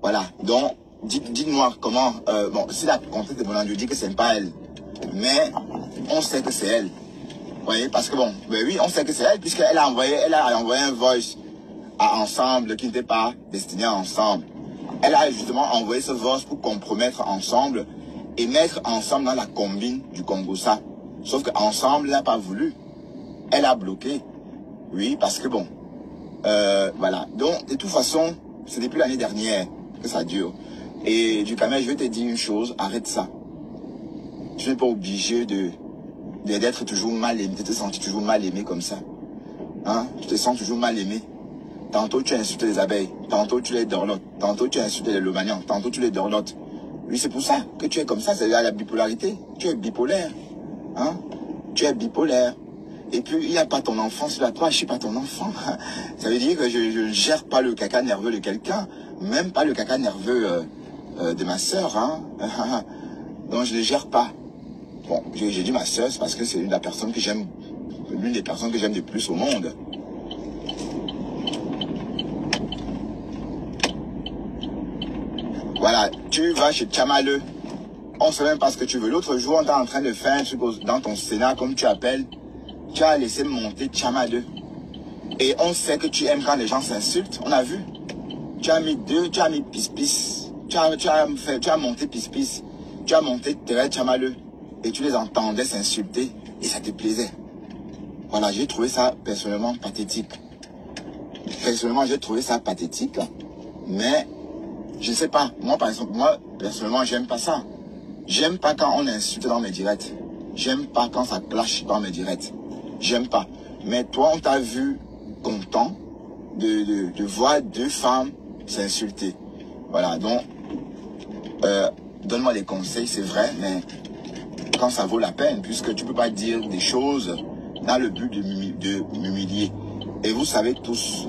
Voilà. Donc, dites-moi comment... bon, si la comtesse de Bonanjo dit que ce n'est pas elle, mais on sait que c'est elle. Vous voyez, parce que bon, ben oui, on sait que c'est elle, puisqu'elle a envoyé un voice à Ensemble qui n'était pas destiné à Ensemble. Elle a justement envoyé ce voice pour compromettre Ensemble et mettre Ensemble dans la combine du Congossa. Sauf qu'Ensemble n'a pas voulu. Elle a bloqué. Oui, parce que bon, voilà. Donc, de toute façon, c'est depuis l'année dernière que ça dure. Et Ducamer, je vais te dire une chose, arrête ça. Tu n'es pas obligé d'être toujours mal aimé, de te sentir toujours mal aimé comme ça. Hein? Tu te sens toujours mal aimé. Tantôt tu insultes les abeilles, tantôt tu les dorlotes, tantôt tu insultes les lomanians, tantôt tu les dorlotes. Oui, c'est pour ça que tu es comme ça, c'est la bipolarité. Tu es bipolaire. Hein? Tu es bipolaire. Et puis, il n'y a pas ton enfant sur la toi, je suis pas ton enfant. Ça veut dire que je ne gère pas le caca nerveux de quelqu'un, même pas le caca nerveux de ma sœur. Hein. Donc, je ne le gère pas. Bon, j'ai dit ma sœur, c'est parce que c'est l'une des personnes que j'aime le plus au monde. Voilà, tu vas chez Tchamaleu. On ne sait même pas ce que tu veux. L'autre jour, on est en train de faire un truc dans ton Sénat, comme tu appelles. Tu as laissé monter Tchamaleu. Et on sait que tu aimes quand les gens s'insultent. On a vu. Tu as mis tu as mis pis-pis. Tu as monté pis-pis. Tu as monté Thérèse Tchamaleu. Et tu les entendais s'insulter. Et ça te plaisait. Voilà, j'ai trouvé ça personnellement pathétique. Personnellement, j'ai trouvé ça pathétique. Mais, je ne sais pas. Moi, par exemple, personnellement, j'aime pas ça. J'aime pas quand on insulte dans mes directs. J'aime pas quand ça clash dans mes directs. J'aime pas. Mais toi, on t'a vu content de voir deux femmes s'insulter. Voilà, donc, donne-moi des conseils, c'est vrai, mais quand ça vaut la peine, puisque tu peux pas dire des choses dans le but de m'humilier. Et vous savez tous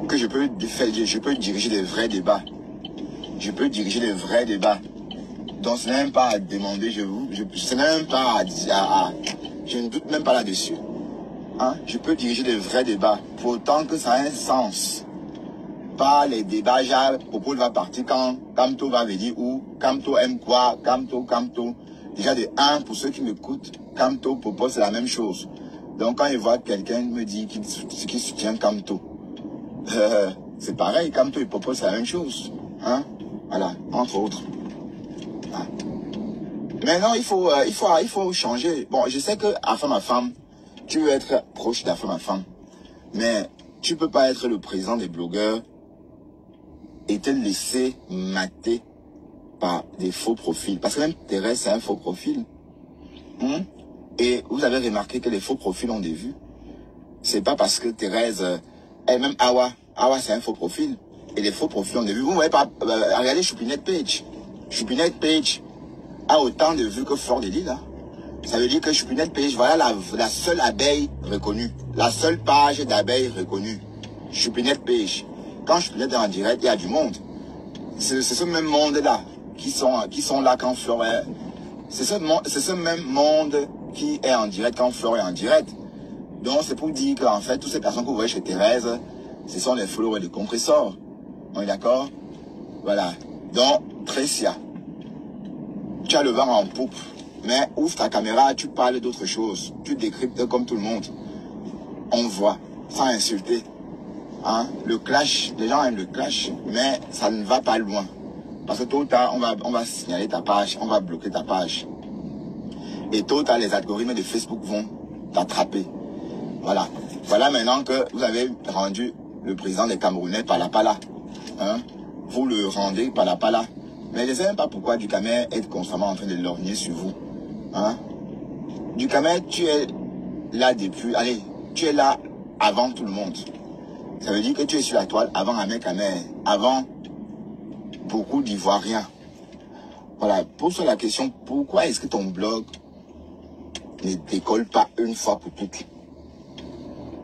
que je peux diriger des vrais débats. Je peux diriger des vrais débats. Donc, ce n'est même pas à demander, je ne doute même pas là-dessus. Hein? Je peux diriger des vrais débats, pour autant que ça a un sens. Pas les débats, genre, Popo va partir quand Kamto va venir, ou Kamto aime quoi, Kamto. Déjà de 1, pour ceux qui m'écoutent, Kamto, Popo, c'est la même chose. Donc, quand il voit quelqu'un me dit qu'il soutient Kamto, c'est pareil, Kamto et Popo, c'est la même chose. Hein? Voilà, entre autres. Maintenant, il faut changer. Bon, je sais que Afam ma femme, tu veux être proche d'Afam ma femme, mais tu peux pas être le président des blogueurs et te laisser mater par des faux profils. Parce que même Thérèse, c'est un faux profil. Et vous avez remarqué que les faux profils ont des vues. C'est pas parce que Thérèse, et même Awa, c'est un faux profil. Et les faux profils ont des vues. Vous ne voyez pas, regardez Choupinette Page. Choupinette Page a autant de vues que Fleur de Lys, là. Ça veut dire que Choupinette Page, voilà la seule abeille reconnue. La seule page d'abeille reconnue. Choupinette Page. Quand Choupinette est en direct, il y a du monde. C'est ce même monde-là qui sont là quand Fleur est... C'est ce même monde qui est en direct quand Fleur est en direct. Donc c'est pour dire qu'en fait, toutes ces personnes que vous voyez chez Thérèse, ce sont les followers de compresseurs. On est d'accord? Voilà. Donc, Trécia, tu as le vent en poupe, mais ouvre ta caméra, tu parles d'autre chose. Tu décryptes comme tout le monde. On voit, sans insulter. Hein? Le clash, les gens aiment le clash, mais ça ne va pas loin. Parce que tôt ou tard, on va signaler ta page, on va bloquer ta page. Et tôt ou tard, les algorithmes de Facebook vont t'attraper. Voilà. Voilà maintenant que vous avez rendu le président des Camerounais Palapala. Hein? Vous le rendez Palapala. Mais je ne sais même pas pourquoi Ducamer est constamment en train de lorgner sur vous. Hein? Ducamer, tu es là depuis... Allez, tu es là avant tout le monde. Ça veut dire que tu es sur la toile avant Ahmed, avant beaucoup d'Ivoiriens. Voilà, pose-toi la question, pourquoi est-ce que ton blog ne décolle pas une fois pour toutes?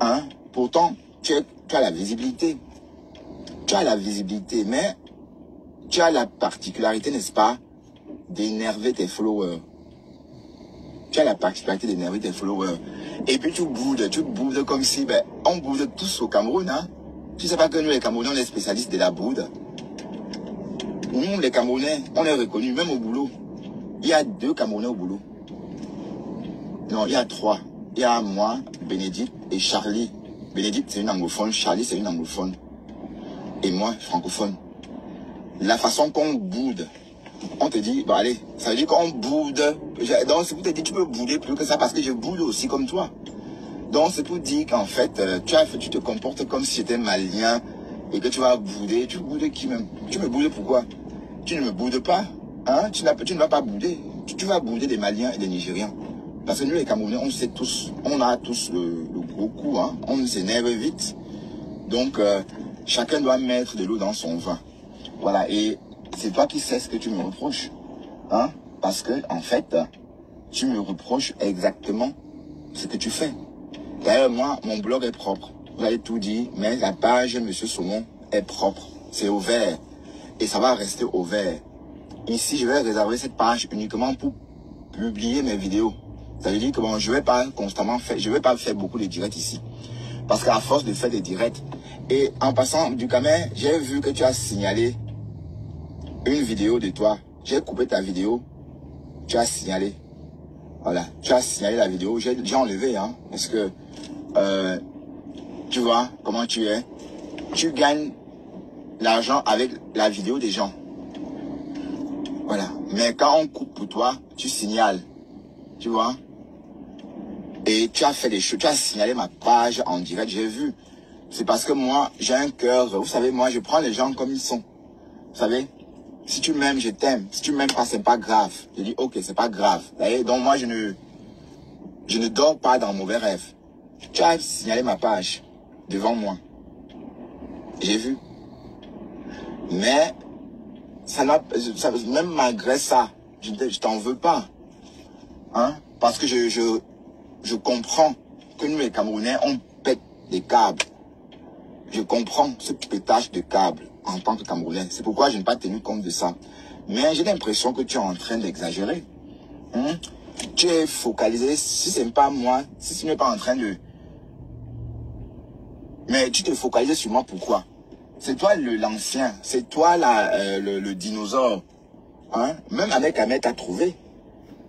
Hein? Pourtant, tu as la visibilité. Tu as la visibilité, mais tu as la particularité, n'est-ce pas, d'énerver tes followers. Tu as la particularité d'énerver tes followers. Et puis tu boudes comme si, ben, on boude tous au Cameroun, hein. Tu sais pas que nous, les Camerounais, on est spécialistes de la boude. Nous, les Camerounais, on est reconnus, même au boulot. Il y a 2 Camerounais au boulot. Non, il y a 3. Il y a moi, Bénédicte et Charlie. Bénédicte, c'est une anglophone. Charlie, c'est une anglophone. Et moi, francophone. La façon qu'on boude, on te dit, bah allez, ça veut dire qu'on boude. Donc, c'est pour te dire, tu peux bouder plus que ça parce que je boude aussi comme toi. Donc, c'est pour dire qu'en fait, tu te comportes comme si j'étais malien et que tu vas bouder. Tu boudes qui même? Tu me boudes pourquoi? Tu ne me boudes pas. Hein? Tu ne vas pas bouder. Tu vas bouder des Maliens et des Nigériens. Parce que nous, les Camerounais, on sait tous, on a tous le gros coup. Hein? On s'énerve vite. Donc, chacun doit mettre de l'eau dans son vin. Voilà. Et c'est toi qui sais ce que tu me reproches. Hein? Parce que, en fait, tu me reproches exactement ce que tu fais. D'ailleurs, moi, mon blog est propre. Vous avez tout dit, mais la page Monsieur Saumon est propre. C'est ouvert. Et ça va rester ouvert. Ici, je vais réserver cette page uniquement pour publier mes vidéos. Ça veut dire que bon, je vais pas constamment faire, je vais pas faire beaucoup de directs ici. Parce qu'à force de faire des directs, et en passant du caméra, j'ai vu que tu as signalé une vidéo de toi. J'ai coupé ta vidéo, tu as signalé. Voilà, tu as signalé la vidéo, j'ai enlevé, hein, parce que, tu vois comment tu es. Tu gagnes l'argent avec la vidéo des gens. Voilà, mais quand on coupe pour toi, tu signales, tu vois. Et tu as fait des choses, tu as signalé ma page en direct, j'ai vu. C'est parce que moi, j'ai un cœur, vous savez, moi, je prends les gens comme ils sont. Vous savez, si tu m'aimes, je t'aime. Si tu m'aimes pas, c'est pas grave. Je dis, ok, c'est pas grave. Voyez, donc moi, je ne dors pas dans mauvais rêves. Tu as signalé ma page devant moi. J'ai vu. Mais, même malgré ça, je t'en veux pas. Hein? Parce que je comprends que nous, les Camerounais, on pète des câbles. Je comprends ce pétage de câbles en tant que Camerounais. C'est pourquoi je n'ai pas tenu compte de ça. Mais j'ai l'impression que tu es en train d'exagérer. Hein? Tu es focalisé, si ce n'est pas moi, si tu n'es pas en train de... Mais tu te focalises sur moi, pourquoi? C'est toi l'ancien, c'est toi le dinosaure. Hein? Même avec Ahmed, t'as trouvé.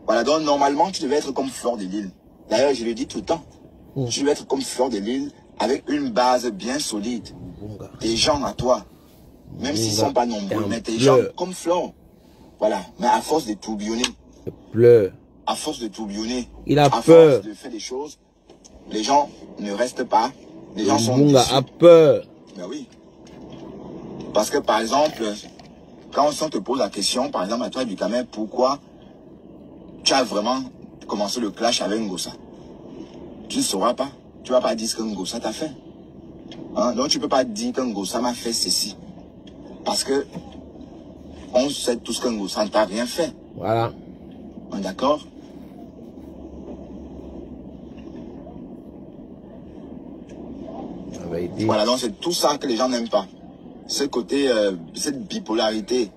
Voilà, donc normalement, tu devais être comme Fleur de Lille. D'ailleurs, je le dis tout le temps. Tu devais être comme Fleur de Lille avec une base bien solide. Des gens à toi. Même s'ils ne sont pas nombreux, mais des gens comme Fleur. Voilà, mais à force de tourbillonner. À force de tourbillonner. Il a à peur. Force de faire des choses, les gens ne restent pas. Les gens sont déçus. A peur. Ben oui. Parce que par exemple, quand on te pose la question, par exemple à toi du Cameroun, pourquoi tu as vraiment commencé le clash avec Ngossa? Tu ne sauras pas. Tu ne vas pas dire ce que Ngossa t'a fait. Hein? Donc tu ne peux pas dire que Ngossa m'a fait ceci. Parce que on sait tous que Ngossa ne t'a rien fait. Voilà. D'accord? Voilà, donc c'est tout ça que les gens n'aiment pas. Ce côté, cette bipolarité.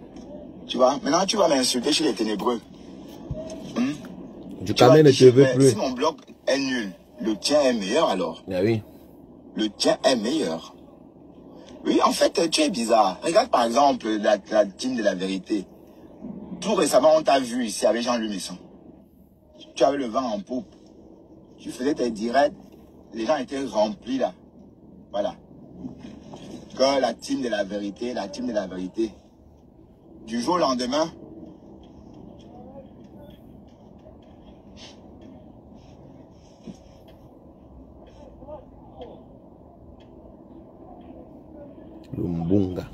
Tu vois? Maintenant, tu vas m'insulter chez les ténébreux. Du Cameroun ne te veut plus. Si mon blog est nul, le tien est meilleur alors. Ah oui. Le tien est meilleur. Oui, en fait, tu es bizarre. Regarde par exemple la team de la vérité. Tout récemment, on t'a vu ici avec Jean-Louis Messon. Tu avais le vent en poupe. Tu faisais tes directs. Les gens étaient remplis là. Voilà. Que la team de la vérité, la team de la vérité. Du jour au lendemain, Mbunga.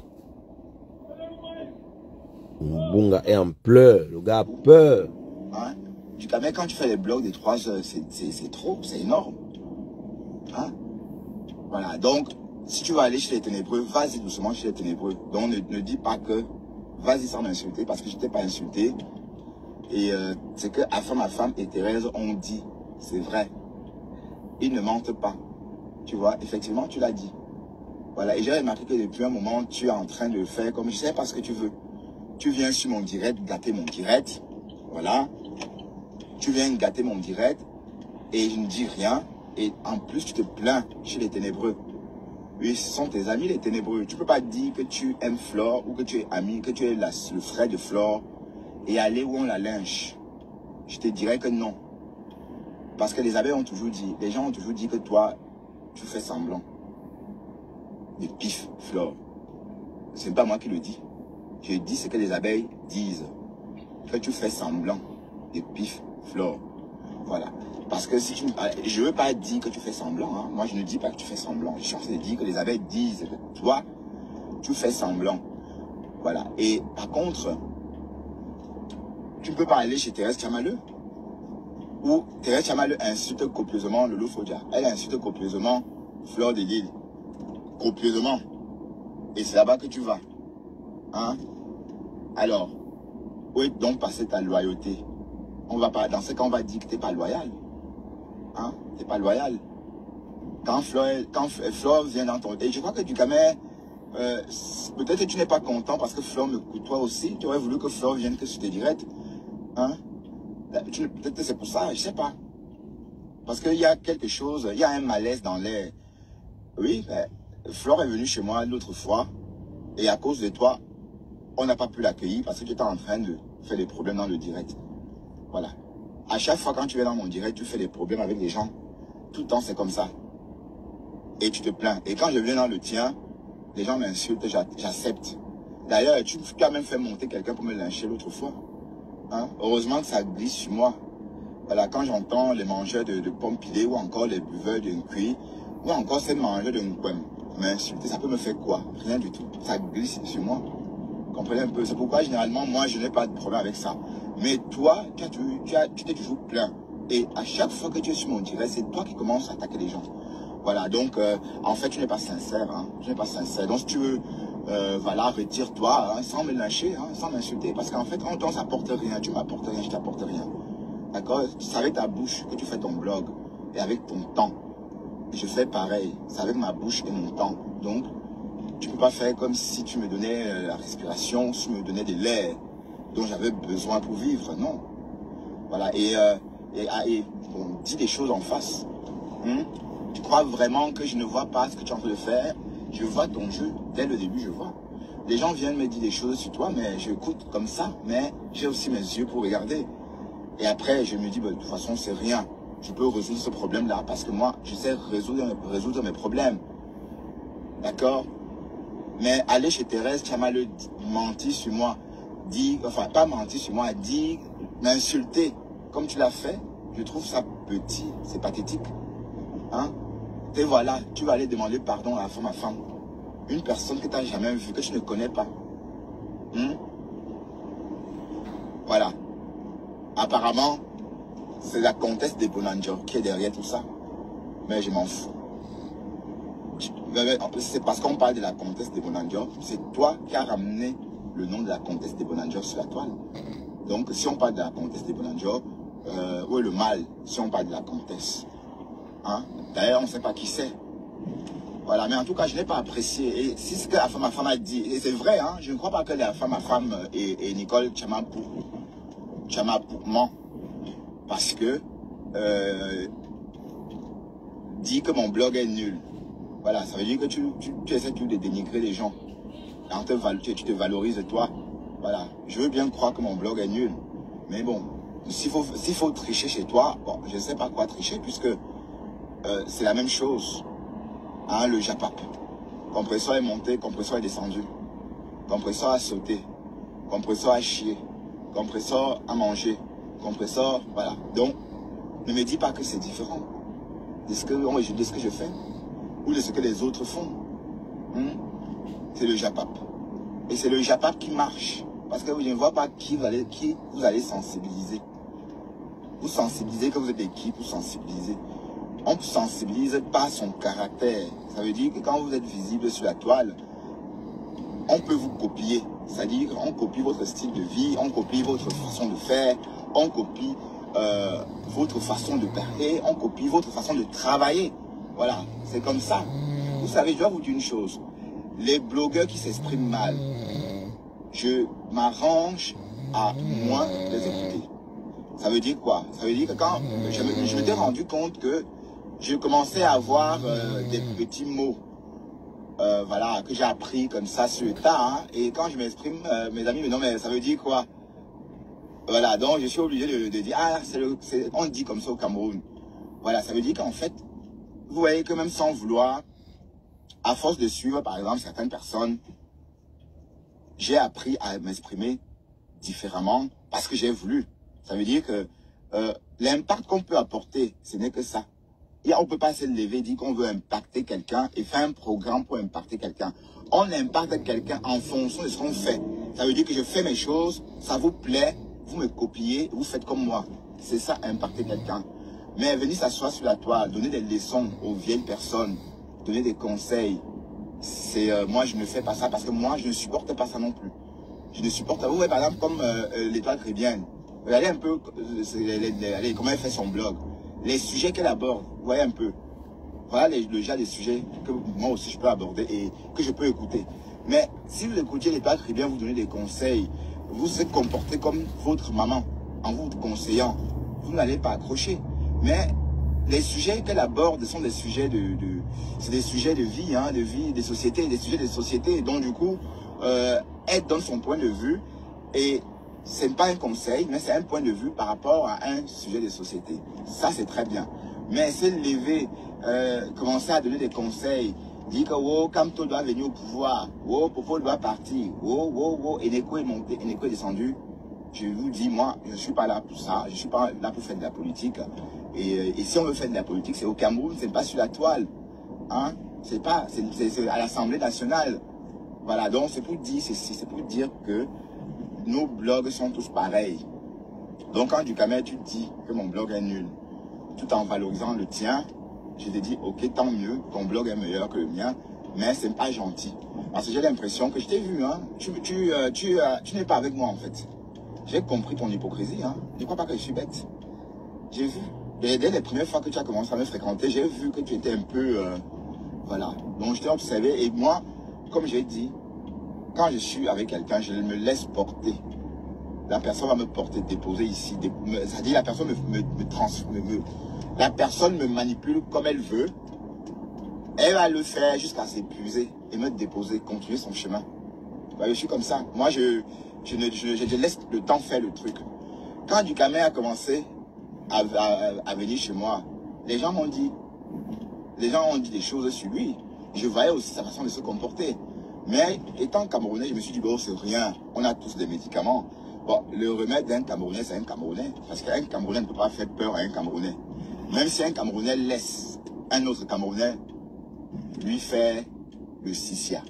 Mbunga est en pleurs. Le gars a peur. Hein? Du Cameroun, quand tu fais les blogs de 3 heures, c'est trop, c'est énorme. Hein? Voilà, donc, si tu vas aller chez les ténébreux, vas-y doucement chez les ténébreux. Donc, ne dis pas que, vas-y sans m'insulter, parce que je ne t'ai pas insulté. Et c'est que ma femme et Thérèse ont dit, c'est vrai. Ils ne mentent pas. Tu vois, effectivement, tu l'as dit. Voilà, et j'ai remarqué que depuis un moment, tu es en train de faire comme je sais pas ce que tu veux. Tu viens sur mon direct, gâter mon direct. Voilà. Tu viens gâter mon direct et je ne dis rien. Et en plus, tu te plains chez les ténébreux. Oui, ce sont tes amis les ténébreux. Tu ne peux pas dire que tu aimes Flore ou que tu es ami, que tu es le frère de Flore et aller où on la lynche. Je te dirais que non. Parce que les abeilles ont toujours dit, les gens ont toujours dit que toi, tu fais semblant. De pif, Flore. Ce n'est pas moi qui le dis. Je dis ce que les abeilles disent. Que tu fais semblant de pif, Flore. Voilà. Parce que si tu je ne veux pas dire que tu fais semblant. Hein. Moi, je ne dis pas que tu fais semblant. Je suis en train de dire que les abeilles disent que toi, tu fais semblant. Voilà. Et par contre, tu peux pas aller chez Thérèse Tchamaleu. Où Thérèse Tchamaleu insulte copieusement Lolo Fodia. Elle insulte copieusement Fleur de Lille. Copieusement. Et c'est là-bas que tu vas. Hein? Alors, où est donc passée ta loyauté? On va pas, dans ce cas, on va dire que tu n'es pas loyal. Hein? T'es pas loyal. Quand Flore vient dans ton... Et je crois que du Camer, peut-être que tu n'es pas content parce que Flore me côtoie aussi. Tu aurais voulu que Flore vienne que sur tes directs. Hein? Peut-être que c'est pour ça, je sais pas. Parce qu'il y a quelque chose, il y a un malaise dans l'air. Oui, Flore est venue chez moi l'autre fois. Et à cause de toi, on n'a pas pu l'accueillir parce que tu étais en train de faire des problèmes dans le direct. Voilà. À chaque fois quand tu es dans mon direct, tu fais des problèmes avec les gens. Tout le temps, c'est comme ça. Et tu te plains. Et quand je viens dans le tien, les gens m'insultent, j'accepte. D'ailleurs, tu as même fait monter quelqu'un pour me lyncher l'autre fois. Hein? Heureusement que ça glisse sur moi. Voilà, quand j'entends les mangeurs de pommes pilées ou encore les buveurs d'un cuit, ou encore ces mangeurs d'un poème m'insulter, ça peut me faire quoi? Rien du tout. Ça glisse sur moi. Comprenez un peu. C'est pourquoi généralement, moi, je n'ai pas de problème avec ça. Mais toi, tu t'es toujours plaint. Et à chaque fois que tu es sur mon direct, c'est toi qui commences à attaquer les gens. Voilà, donc, en fait, tu n'es pas sincère. Hein, tu n'es pas sincère. Donc, si tu veux, voilà, retire-toi, hein, sans me lâcher, hein, sans m'insulter. Parce qu'en fait, en temps, ça n'apporte rien. Tu m'apportes rien, je t'apporte rien. D'accord? C'est avec ta bouche que tu fais ton blog. Et avec ton temps. Je fais pareil. C'est avec ma bouche et mon temps. Donc, tu ne peux pas faire comme si tu me donnais la respiration, si tu me donnais de l'air dont j'avais besoin pour vivre. Non. Voilà. Et on dit des choses en face. Tu crois vraiment que je ne vois pas ce que tu es en train de faire? Je vois ton jeu. Dès le début, je vois. Les gens viennent me dire des choses sur toi, mais j'écoute comme ça. Mais j'ai aussi mes yeux pour regarder. Et après, je me dis, bah, de toute façon, c'est rien. Je peux résoudre ce problème-là parce que moi, je sais résoudre mes problèmes. D'accord? Mais aller chez Thérèse, tu as mal menti sur moi. Enfin, pas menti sur moi, dire, m'insulter comme tu l'as fait. Je trouve ça petit, c'est pathétique. Hein? Et voilà, tu vas aller demander pardon à ma femme. Une personne que tu n'as jamais vue, que tu ne connais pas. Voilà. Apparemment, c'est la comtesse de Bonanjo qui est derrière tout ça. Mais je m'en fous. C'est parce qu'on parle de la comtesse de Bonanjo. C'est toi qui as ramené le nom de la comtesse de Bonanjo sur la toile. Donc, si on parle de la comtesse de Bonanjo, où est le mal si on parle de la comtesse? Hein? D'ailleurs, on ne sait pas qui c'est. Voilà, mais en tout cas, je n'ai pas apprécié. Et si ce que ma femme a dit, et c'est vrai, hein, je ne crois pas que ma femme et Nicole Tchamapou ment. Parce que dit que mon blog est nul. Voilà, ça veut dire que tu essaies de dénigrer les gens. Tu te valorises toi. Voilà, je veux bien croire que mon blog est nul. Mais bon, s'il faut tricher chez toi, bon, je ne sais pas quoi tricher puisque c'est la même chose. Hein, le Japap. Compresseur est monté, compresseur est descendu. Compresseur a sauté. Compresseur a chié. Compresseur a mangé. Compresseur, voilà. Donc, ne me dis pas que c'est différent de ce que je fais ou de ce que les autres font. C'est le Japap. Et c'est le Japap qui marche. Parce que je ne vois pas qui vous allez sensibiliser. Vous sensibilisez que vous êtes des qui pour sensibiliser. On ne sensibilise pas son caractère. Ça veut dire que quand vous êtes visible sur la toile, on peut vous copier. C'est-à-dire qu'on copie votre style de vie, on copie votre façon de faire, on copie votre façon de parler, on copie votre façon de travailler. Voilà, c'est comme ça. Vous savez, je dois vous dire une chose. Les blogueurs qui s'expriment mal, je m'arrange à moins les écouter. Ça veut dire quoi? Ça veut dire que quand je m'étais rendu compte que je commençais à avoir des petits mots voilà, que j'ai appris comme ça sur le tas. Hein, et quand je m'exprime, mes amis me disent, non mais ça veut dire quoi? Voilà, donc je suis obligé de dire, ah, on dit comme ça au Cameroun. Voilà, ça veut dire qu'en fait, vous voyez que même sans vouloir, à force de suivre par exemple certaines personnes, j'ai appris à m'exprimer différemment parce que j'ai voulu. Ça veut dire que l'impact qu'on peut apporter, ce n'est que ça. Et on ne peut pas se lever et dire qu'on veut impacter quelqu'un et faire un programme pour impacter quelqu'un. On impacte quelqu'un en fonction de ce qu'on fait. Ça veut dire que je fais mes choses, ça vous plaît, vous me copiez, vous faites comme moi. C'est ça, impacter quelqu'un. Mais venir s'asseoir sur la toile, donner des leçons aux vieilles personnes, donner des conseils, moi je ne fais pas ça parce que moi je ne supporte pas ça non plus. Je ne supporte pas. Vous voyez par exemple comme l'étoile chrétienne. Regardez un peu comment elle fait son blog. les sujets qu'elle aborde, vous voyez un peu. Voilà le genre de sujets que moi aussi je peux aborder et que je peux écouter. Mais si vous écoutez les Patrick Ribien vous donner des conseils, vous vous comportez comme votre maman en vous conseillant, vous n'allez pas accrocher. Mais les sujets qu'elle aborde sont des sujets c'est des sujets de vie, hein, des sociétés, des sujets de société. Donc du coup, elle donne son point de vue et ce n'est pas un conseil, mais c'est un point de vue par rapport à un sujet de société. Ça, c'est très bien. Mais se lever, commencer à donner des conseils, dire que oh, Kamto doit venir au pouvoir, oh, Popo doit partir, oh, oh, oh, Eneko est monté, Eneko est descendu. Je vous dis, moi, je ne suis pas là pour ça, je ne suis pas là pour faire de la politique. Et si on veut faire de la politique, c'est au Cameroun, c'est pas sur la toile. Hein? C'est à l'Assemblée nationale. Voilà, donc c'est pour dire que nos blogs sont tous pareils. Donc quand du Cameroun, tu dis que mon blog est nul, tout en valorisant le tien, je te dis, ok, tant mieux, ton blog est meilleur que le mien, mais c'est pas gentil. Parce que j'ai l'impression que je t'ai vu, hein, tu n'es pas avec moi en fait. J'ai compris ton hypocrisie, hein. Ne crois pas que je suis bête. J'ai vu. Dès les premières fois que tu as commencé à me fréquenter, j'ai vu que tu étais un peu... voilà. Donc je t'ai observé et moi, comme j'ai dit, quand je suis avec quelqu'un, je me laisse porter. La personne va me porter, déposer ici. C'est-à-dire la personne la personne me manipule comme elle veut. Elle va le faire jusqu'à s'épuiser et me déposer, continuer son chemin. Je suis comme ça. Moi, je laisse le temps faire le truc. Quand du Cameroun a commencé à venir chez moi, les gens m'ont dit des choses sur lui. Je voyais aussi sa façon de se comporter. Mais étant Camerounais, je me suis dit, bon, c'est rien. On a tous des médicaments. Bon, le remède d'un Camerounais, c'est un Camerounais. Parce qu'un Camerounais ne peut pas faire peur à un Camerounais. Même si un Camerounais laisse un autre Camerounais lui faire le Sissia.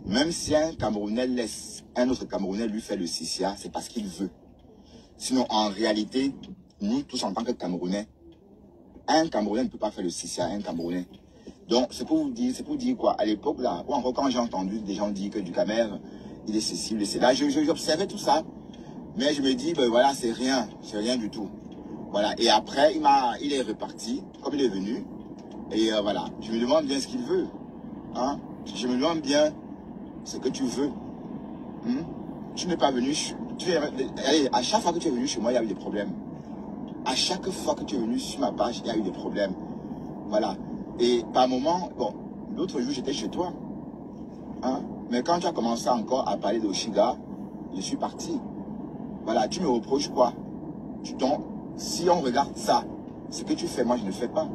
Même si un Camerounais laisse un autre Camerounais lui faire le Sissia, c'est parce qu'il veut. Sinon, en réalité, nous tous en tant que Camerounais, un Camerounais ne peut pas faire le Sissia à un Camerounais. Donc, c'est pour dire quoi, à l'époque là, ou encore quand j'ai entendu des gens dire que du Cameroun, il est ceci, il est cela, j'observais tout ça, mais je me dis, ben voilà, c'est rien du tout. Voilà, et après, il est reparti, comme il est venu, et voilà, je me demande bien ce qu'il veut, hein, je me demande bien ce que tu veux, tu n'es pas venu, allez, à chaque fois que tu es venu chez moi, il y a eu des problèmes. À chaque fois que tu es venu sur ma page, il y a eu des problèmes. Voilà. Et par moment, bon, l'autre jour, j'étais chez toi. Hein, mais quand tu as commencé encore à parler d'Oshiga, je suis parti. Voilà, tu me reproches quoi? Donc, si on regarde ça, ce que tu fais, moi, je ne fais pas.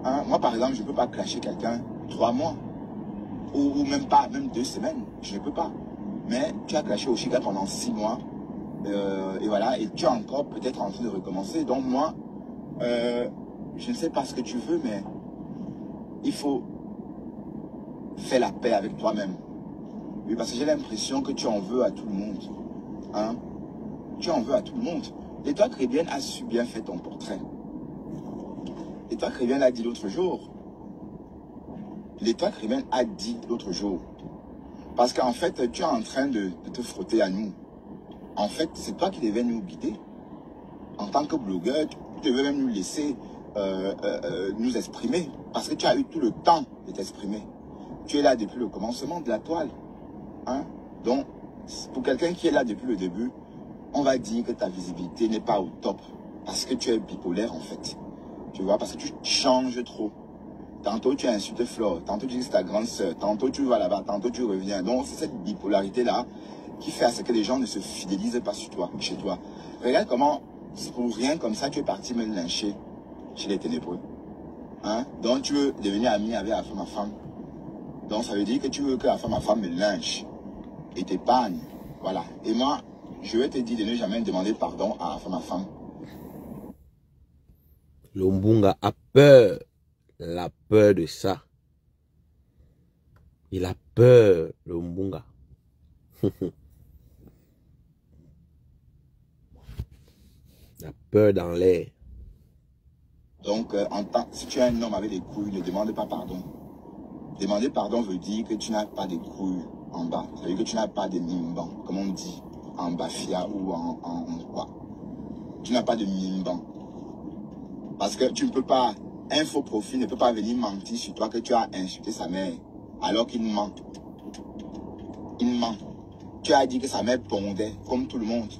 Hein, moi, par exemple, je ne peux pas clasher quelqu'un 3 mois. Ou même pas, même 2 semaines. Je ne peux pas. Mais tu as clashé Oshiga pendant 6 mois. Et voilà, et tu es encore peut-être en train de recommencer. Donc moi, je ne sais pas ce que tu veux, mais il faut faire la paix avec toi-même. Oui, parce que j'ai l'impression que tu en veux à tout le monde. Hein? Tu en veux à tout le monde. Et toi, Crébienne, a su bien faire ton portrait. Et toi, Crébienne l'a dit l'autre jour. L'État Crébienne a dit l'autre jour. Parce qu'en fait, tu es en train de te frotter à nous. En fait, c'est toi qui devais nous guider. En tant que blogueur, tu devais même nous laisser nous exprimer. Parce que tu as eu tout le temps de t'exprimer. Tu es là depuis le commencement de la toile. Hein? Donc, pour quelqu'un qui est là depuis le début, on va dire que ta visibilité n'est pas au top. Parce que tu es bipolaire en fait. Tu vois, parce que tu changes trop. Tantôt tu insultes Flore, tantôt tu dis c'est ta grande soeur, tantôt tu vas là-bas, tantôt tu reviens. Donc c'est cette bipolarité-là qui fait à ce que les gens ne se fidélisent pas sur toi, chez toi. Regarde comment, pour rien comme ça, tu es parti me lyncher chez les ténébreux. Hein? Donc tu veux devenir ami avec la femme à femme. Donc ça veut dire que tu veux que la femme à femme me lynche et t'épargne. Voilà. Et moi, je vais te dire de ne jamais demander pardon à la femme à femme. Lumbunga a peur. La peur de ça. Il a peur, Lumbunga. Il a peur dans l'air. Donc, si tu es un homme avec des couilles, ne demande pas pardon. Demander pardon veut dire que tu n'as pas de couilles en bas. Ça veut dire que tu n'as pas de mimban, comme on dit en bafia ou en quoi. Tu n'as pas de mimban. Parce que tu ne peux pas, un faux profil ne peut pas venir mentir sur toi que tu as insulté sa mère. Alors qu'il ment. Il ment. Tu as dit que sa mère pondait, comme tout le monde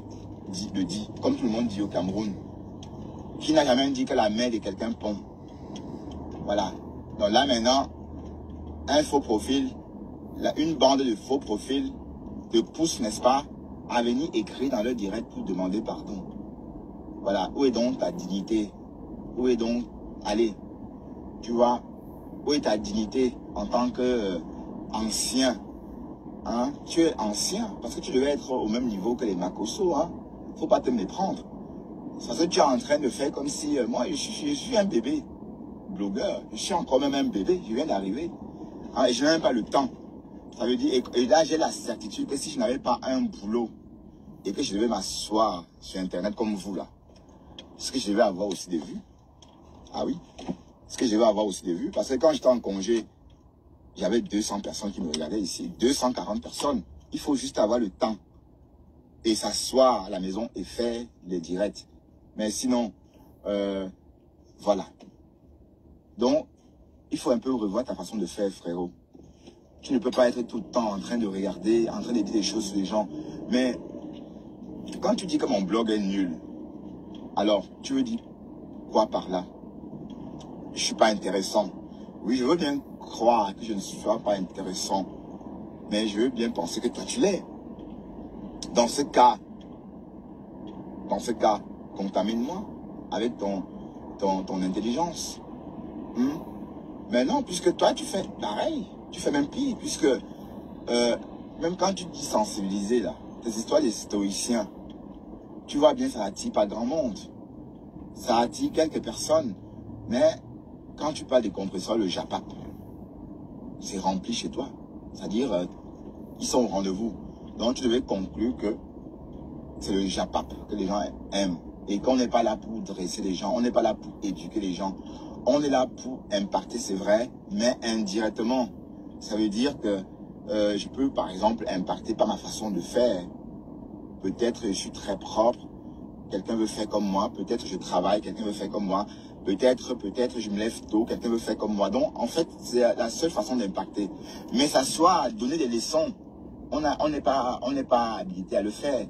le dit, comme tout le monde dit au Cameroun. Qui n'a jamais dit que la mère de quelqu'un pond? Voilà. Donc là maintenant, un faux profil, une bande de faux profils te pousse, n'est-ce pas, à venir écrire dans le direct pour demander pardon. Voilà. Où est donc ta dignité? Où est donc, allez, tu vois, où est ta dignité en tant que ancien? Hein? Tu es ancien parce que tu devais être au même niveau que les Makosso. Hein? Faut pas te méprendre. Parce que tu es en train de faire comme si moi je suis un bébé blogueur. Je suis encore même un bébé. Je viens d'arriver. Hein? Et je n'ai même pas le temps. Ça veut dire, et là j'ai la certitude que si je n'avais pas un boulot et que je devais m'asseoir sur Internet comme vous là, est-ce que je devais avoir aussi des vues? Ah oui. Est-ce que je devais avoir aussi des vues? Parce que quand j'étais en congé, j'avais 200 personnes qui me regardaient ici. 240 personnes. Il faut juste avoir le temps. Et s'asseoir à la maison et faire les directs. Mais sinon, voilà. Donc, il faut un peu revoir ta façon de faire, frérot. Tu ne peux pas être tout le temps en train de regarder, en train de dire des choses sur les gens. Mais, quand tu dis que mon blog est nul, alors, tu veux dire quoi par là? Je ne suis pas intéressant. Oui, je veux bien croire que je ne sois pas intéressant. Mais je veux bien penser que toi, tu l'es. Dans ce cas, contamine-moi avec ton intelligence. Mais non, puisque toi, tu fais pareil. Tu fais même pire, puisque même quand tu dis sensibiliser, là, tes histoires des stoïciens, tu vois bien, ça attire pas grand monde. Ça attire quelques personnes. Mais quand tu parles des compresseurs, le Japap, c'est rempli chez toi. C'est-à-dire, ils sont au rendez-vous. Donc, tu devais conclure que c'est le Japap que les gens aiment. Et qu'on n'est pas là pour dresser les gens, on n'est pas là pour éduquer les gens. On est là pour impacter, c'est vrai, mais indirectement. Ça veut dire que je peux, par exemple, impacter par ma façon de faire. Peut-être je suis très propre, quelqu'un veut faire comme moi. Peut-être je travaille, quelqu'un veut faire comme moi. Peut-être je me lève tôt, quelqu'un veut faire comme moi. Donc, en fait, c'est la seule façon d'impacter. Mais ça soit donner des leçons, on n'est pas habilité à le faire.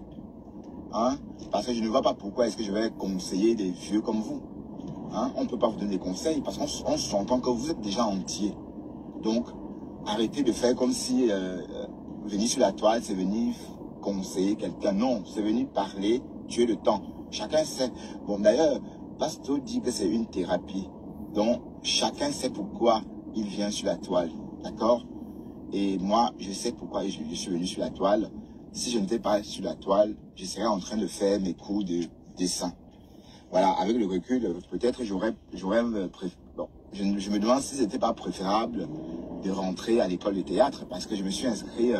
Hein? Parce que je ne vois pas pourquoi est-ce que je vais conseiller des vieux comme vous. Hein? On ne peut pas vous donner des conseils parce qu'on s'entend que vous êtes déjà entier. Donc, arrêtez de faire comme si venir sur la toile, c'est venir conseiller quelqu'un. Non, c'est venir parler, tuer le temps. Chacun sait. Bon, d'ailleurs, Pasto dit que c'est une thérapie. Donc, chacun sait pourquoi il vient sur la toile. D'accord? Et moi, je sais pourquoi je suis venu sur la toile. Si je n'étais pas sur la toile, je serais en train de faire mes cours de dessin. Voilà, avec le recul, peut-être j'aurais bon, je me demande si c'était pas préférable de rentrer à l'école de théâtre parce que je me suis inscrit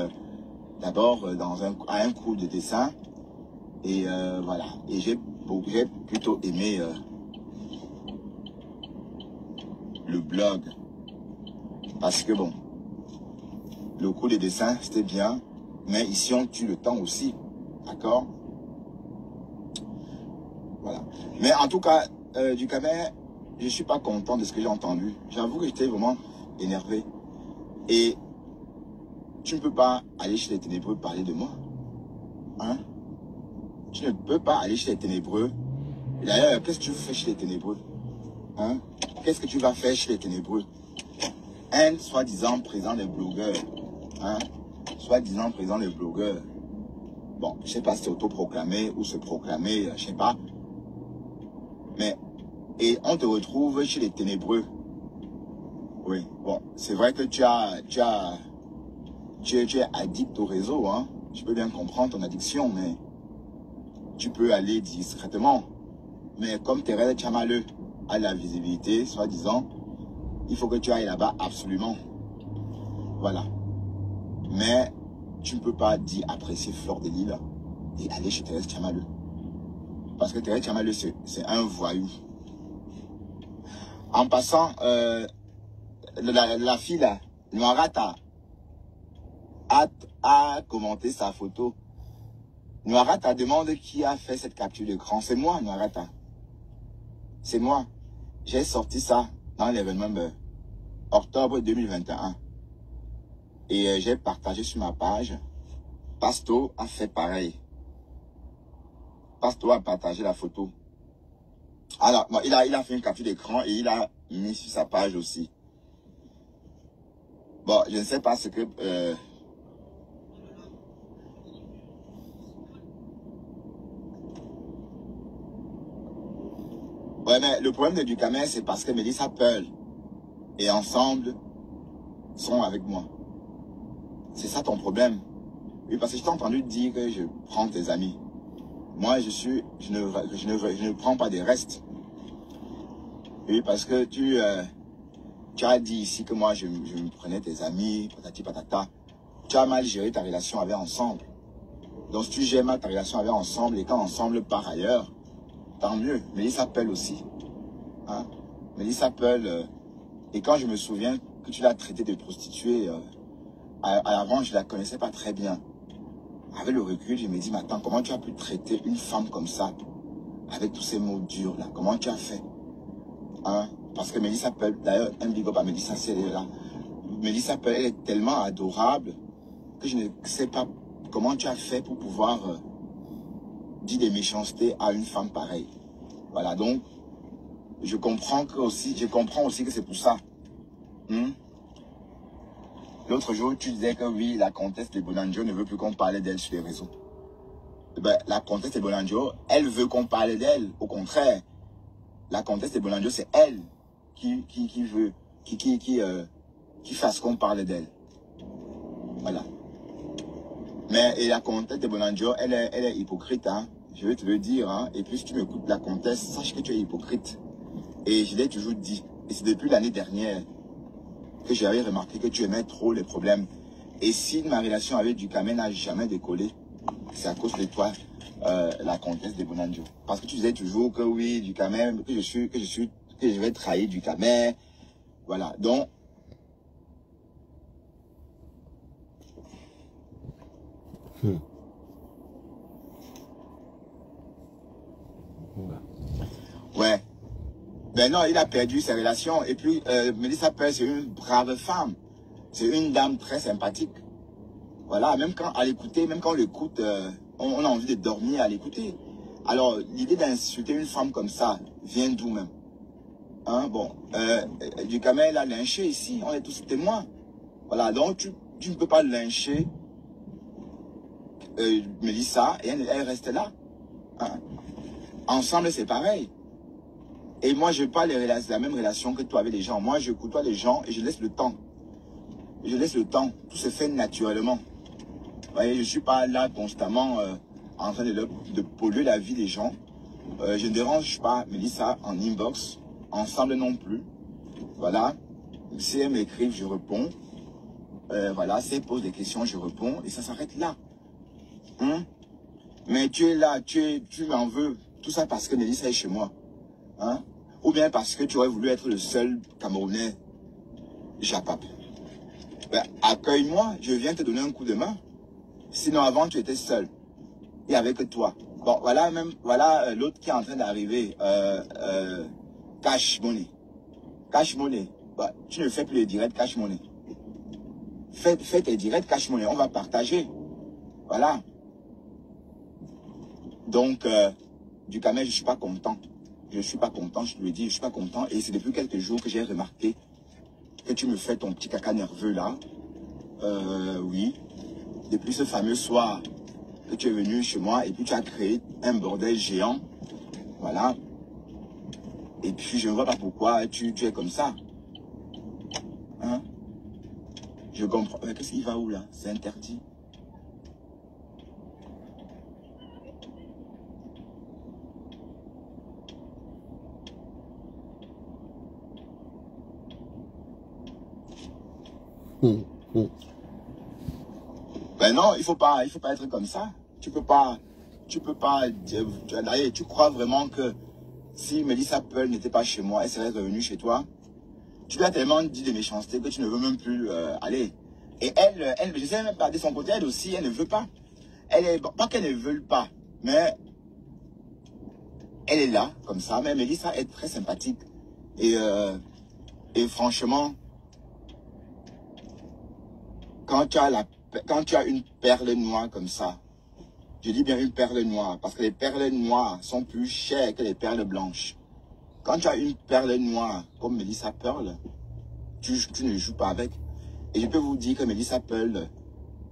d'abord à un cours de dessin et voilà. Et j'ai plutôt aimé le blog parce que bon, le cours de dessin c'était bien, mais ici on tue le temps aussi, d'accord? Voilà. Mais en tout cas, du Camer, je ne suis pas content de ce que j'ai entendu. J'avoue que j'étais vraiment énervé. Et tu ne peux pas aller chez les ténébreux parler de moi. Hein? Tu ne peux pas aller chez les ténébreux. D'ailleurs, qu'est-ce que tu fais chez les ténébreux? Hein? Qu'est-ce que tu vas faire chez les ténébreux? Un soi-disant président des blogueurs. Hein? Soi-disant président des blogueurs. Bon, je ne sais pas si c'est autoproclamé ou se proclamer, je ne sais pas. Mais, et on te retrouve chez les ténébreux. Oui, bon, c'est vrai que tu es addict au réseau, hein. Je peux bien comprendre ton addiction, mais tu peux aller discrètement. Mais comme Thérèse Tchamaleu a la visibilité, soi-disant, il faut que tu ailles là-bas absolument. Voilà. Mais tu ne peux pas dire apprécier Fleur de Lille et aller chez Thérèse Tchamaleu. Parce que Thérèse Tchamaleu, c'est un voyou. En passant, la fille là, Noirata, a commenté sa photo. Noirata demande qui a fait cette capture d'écran. C'est moi, Noirata. C'est moi. J'ai sorti ça dans l'événement octobre 2021. Et j'ai partagé sur ma page. Pasto a fait pareil. Pasto a partagé la photo. Alors, bon, il a fait une capture d'écran et il a mis sur sa page aussi. Bon, je ne sais pas ce que... Ouais, mais le problème de Ducamel, c'est parce que Melissa Pearl et ensemble sont avec moi. C'est ça ton problème. Oui, parce que je t'ai entendu dire que je prends tes amis. Moi, je ne prends pas des restes. Oui, parce que tu as dit ici que moi, je me prenais tes amis, patati patata. Tu as mal géré ta relation avec ensemble. Donc, si tu gères mal ta relation avec ensemble et quand ensemble part ailleurs, tant mieux. Melissa Pearl aussi. Hein? Melissa Pearl, et quand je me souviens que tu l'as traitée de prostituée, avant, je ne la connaissais pas très bien. Avec le recul, je me dis, mais attends, comment tu as pu traiter une femme comme ça, avec tous ces mots durs là? Comment tu as fait? Hein? Parce que Melissa Pearl, d'ailleurs, un big up à Melissa, si elle est là. Melissa Pearl, elle est tellement adorable que je ne sais pas comment tu as fait pour pouvoir dire des méchancetés à une femme pareille. Voilà, donc, je comprends aussi que c'est pour ça. L'autre jour, tu disais que oui, la comtesse de Bonanjo ne veut plus qu'on parle d'elle sur les réseaux. Ben, la comtesse de Bonanjo, elle veut qu'on parle d'elle. Au contraire, la comtesse de Bonanjo, c'est elle qui veut, qui fasse qu'on parle d'elle. Voilà. Mais et la comtesse de Bonanjo, elle est hypocrite, hein. Je vais te le dire, hein. Et puis si tu m'écoutes, la comtesse, sache que tu es hypocrite. Et je l'ai toujours dit. Et c'est depuis l'année dernière que j'avais remarqué que tu aimais trop les problèmes. Et si ma relation avec Ducamel n'a jamais décollé, c'est à cause de toi, la comtesse de Bonanjo. Parce que tu disais toujours que oui, Ducamel, que je vais trahir Ducamel. Voilà. Donc, ouais. Ben non, il a perdu ses relations. Et puis, Melissa Pearl, c'est une brave femme. C'est une dame très sympathique. Voilà, même quand à l'écouter, même quand on l'écoute, on a envie de dormir à l'écouter. Alors, l'idée d'insulter une femme comme ça vient d'où même? Hein, bon, Ducamel a lynché ici, on est tous témoins. Voilà, donc tu ne peux pas lyncher Melissa et elle reste là. Hein. Ensemble, c'est pareil. Et moi, je n'ai pas la même relation que toi avec les gens. Moi, je côtoie les gens et je laisse le temps. Je laisse le temps. Tout se fait naturellement. Vous voyez, je ne suis pas là constamment en train de polluer la vie des gens. Je ne dérange pas Melissa en inbox. Ensemble non plus. Voilà. Si elle m'écrivent, je réponds. Voilà. Si elle pose des questions, je réponds. Et ça s'arrête là. Mais tu es là, tu m'en veux. Tout ça parce que Melissa est chez moi. Hein? Ou bien parce que tu aurais voulu être le seul Camerounais Japap. Ben, accueille-moi, je viens te donner un coup de main. Sinon, avant, tu étais seul. Il n'y avait que toi. Bon, voilà voilà l'autre qui est en train d'arriver. Cash Money. Cash Money. Bah, tu ne fais plus les directs Cash Money. Fais tes directs Cash Money. On va partager. Voilà. Donc, Ducamel, je ne suis pas content. Je ne suis pas content, je te le dis, je ne suis pas content. Et c'est depuis quelques jours que j'ai remarqué que tu me fais ton petit caca nerveux là. Oui. Depuis ce fameux soir que tu es venu chez moi et puis tu as créé un bordel géant. Voilà. Et puis je ne vois pas pourquoi tu es comme ça. Hein? Je comprends. Qu'est-ce qu'il va où là? C'est interdit. Ben non, il faut pas être comme ça. Tu peux pas, tu crois vraiment que si Melissa Pearl n'était pas chez moi, elle serait revenue chez toi? Tu lui as tellement dit de méchanceté que tu ne veux même plus aller. Et elle, je sais même pas, de son côté, elle aussi, elle ne veut pas. Pas qu'elle ne veut pas, mais elle est là, comme ça. Mais Melissa est très sympathique. Et franchement, quand tu as une perle noire comme ça, je dis bien une perle noire, parce que les perles noires sont plus chères que les perles blanches. Quand tu as une perle noire, comme Melissa Pearl, tu ne joues pas avec. Et je peux vous dire que Melissa Pearl,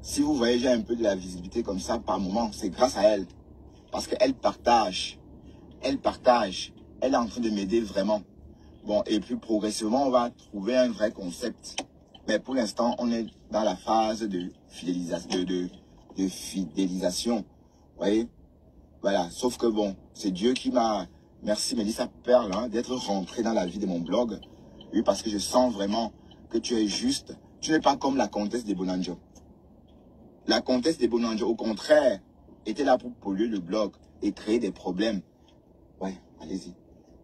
si vous voyez, j'ai un peu de la visibilité comme ça par moment, c'est grâce à elle. Parce qu'elle partage. Elle partage. Elle est en train de m'aider vraiment. Bon, et puis progressivement, on va trouver un vrai concept. Mais pour l'instant, on est dans la phase de fidélisation. Vous voyez? Voilà. Sauf que bon, c'est Dieu qui m'a... Merci Melissa Pearl, hein, d'être rentrée dans la vie de mon blog. Oui, parce que je sens vraiment que tu es juste. Tu n'es pas comme la comtesse de Bonanjo. La comtesse de Bonanjo, au contraire, était là pour polluer le blog et créer des problèmes. Ouais, allez-y.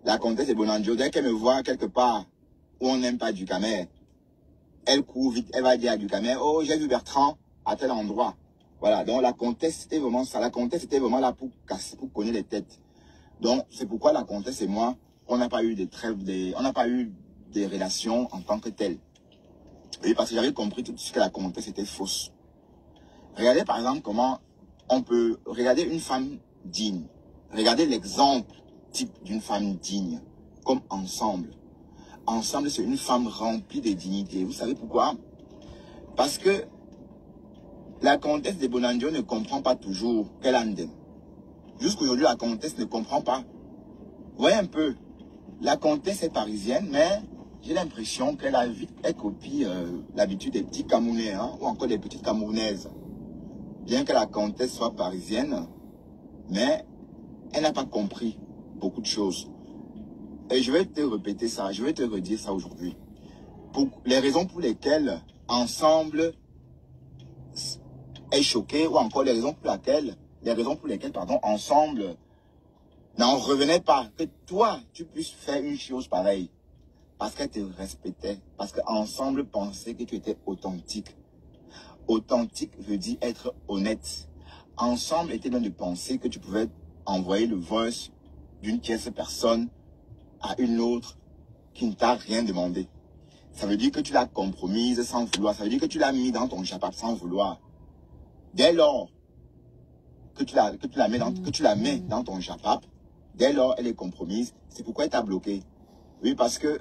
La comtesse de Bonanjo, dès qu'elle me voit quelque part où on n'aime pas Ducamer, elle court vite, elle va dire à Ducamer, oh, j'ai vu Bertrand à tel endroit. Voilà, donc la comtesse, c'était vraiment ça. La comtesse était vraiment là pour casser, pour cogner les têtes. Donc, c'est pourquoi la comtesse et moi, on n'a pas eu des trêves, on n'a pas eu des relations en tant que telles. Et parce que j'avais compris tout de suite que la comtesse était fausse. Regardez par exemple comment on peut regarder une femme digne. Regardez l'exemple type d'une femme digne, comme Ensemble. Ensemble, c'est une femme remplie de dignité. Vous savez pourquoi? Parce que la comtesse de Bonanjo ne comprend pas toujours qu'elle a un dème. Jusqu'aujourd'hui, la comtesse ne comprend pas. Vous voyez un peu, la comtesse est parisienne, mais j'ai l'impression qu'elle a vite, elle copie l'habitude des petits Camerounais, hein, ou encore des petites Camerounaises. Bien que la comtesse soit parisienne, mais elle n'a pas compris beaucoup de choses. Et je vais te répéter ça, je vais te redire ça aujourd'hui. Les raisons pour lesquelles Ensemble est choqué, ou encore les raisons pour lesquelles, pardon, Ensemble n'en revenait pas. Que toi, tu puisses faire une chose pareille. Parce qu'elle te respectait. Parce qu'Ensemble pensait que tu étais authentique. Authentique veut dire être honnête. Ensemble était dans de penser que tu pouvais envoyer le voice d'une tierce personne à une autre qui ne t'a rien demandé. Ça veut dire que tu l'as compromise sans vouloir. Ça veut dire que tu l'as mis dans ton chapeau sans vouloir. Dès lors que tu la mets dans ton chapeau, dès lors elle est compromise. C'est pourquoi elle t'a bloqué. Oui, parce que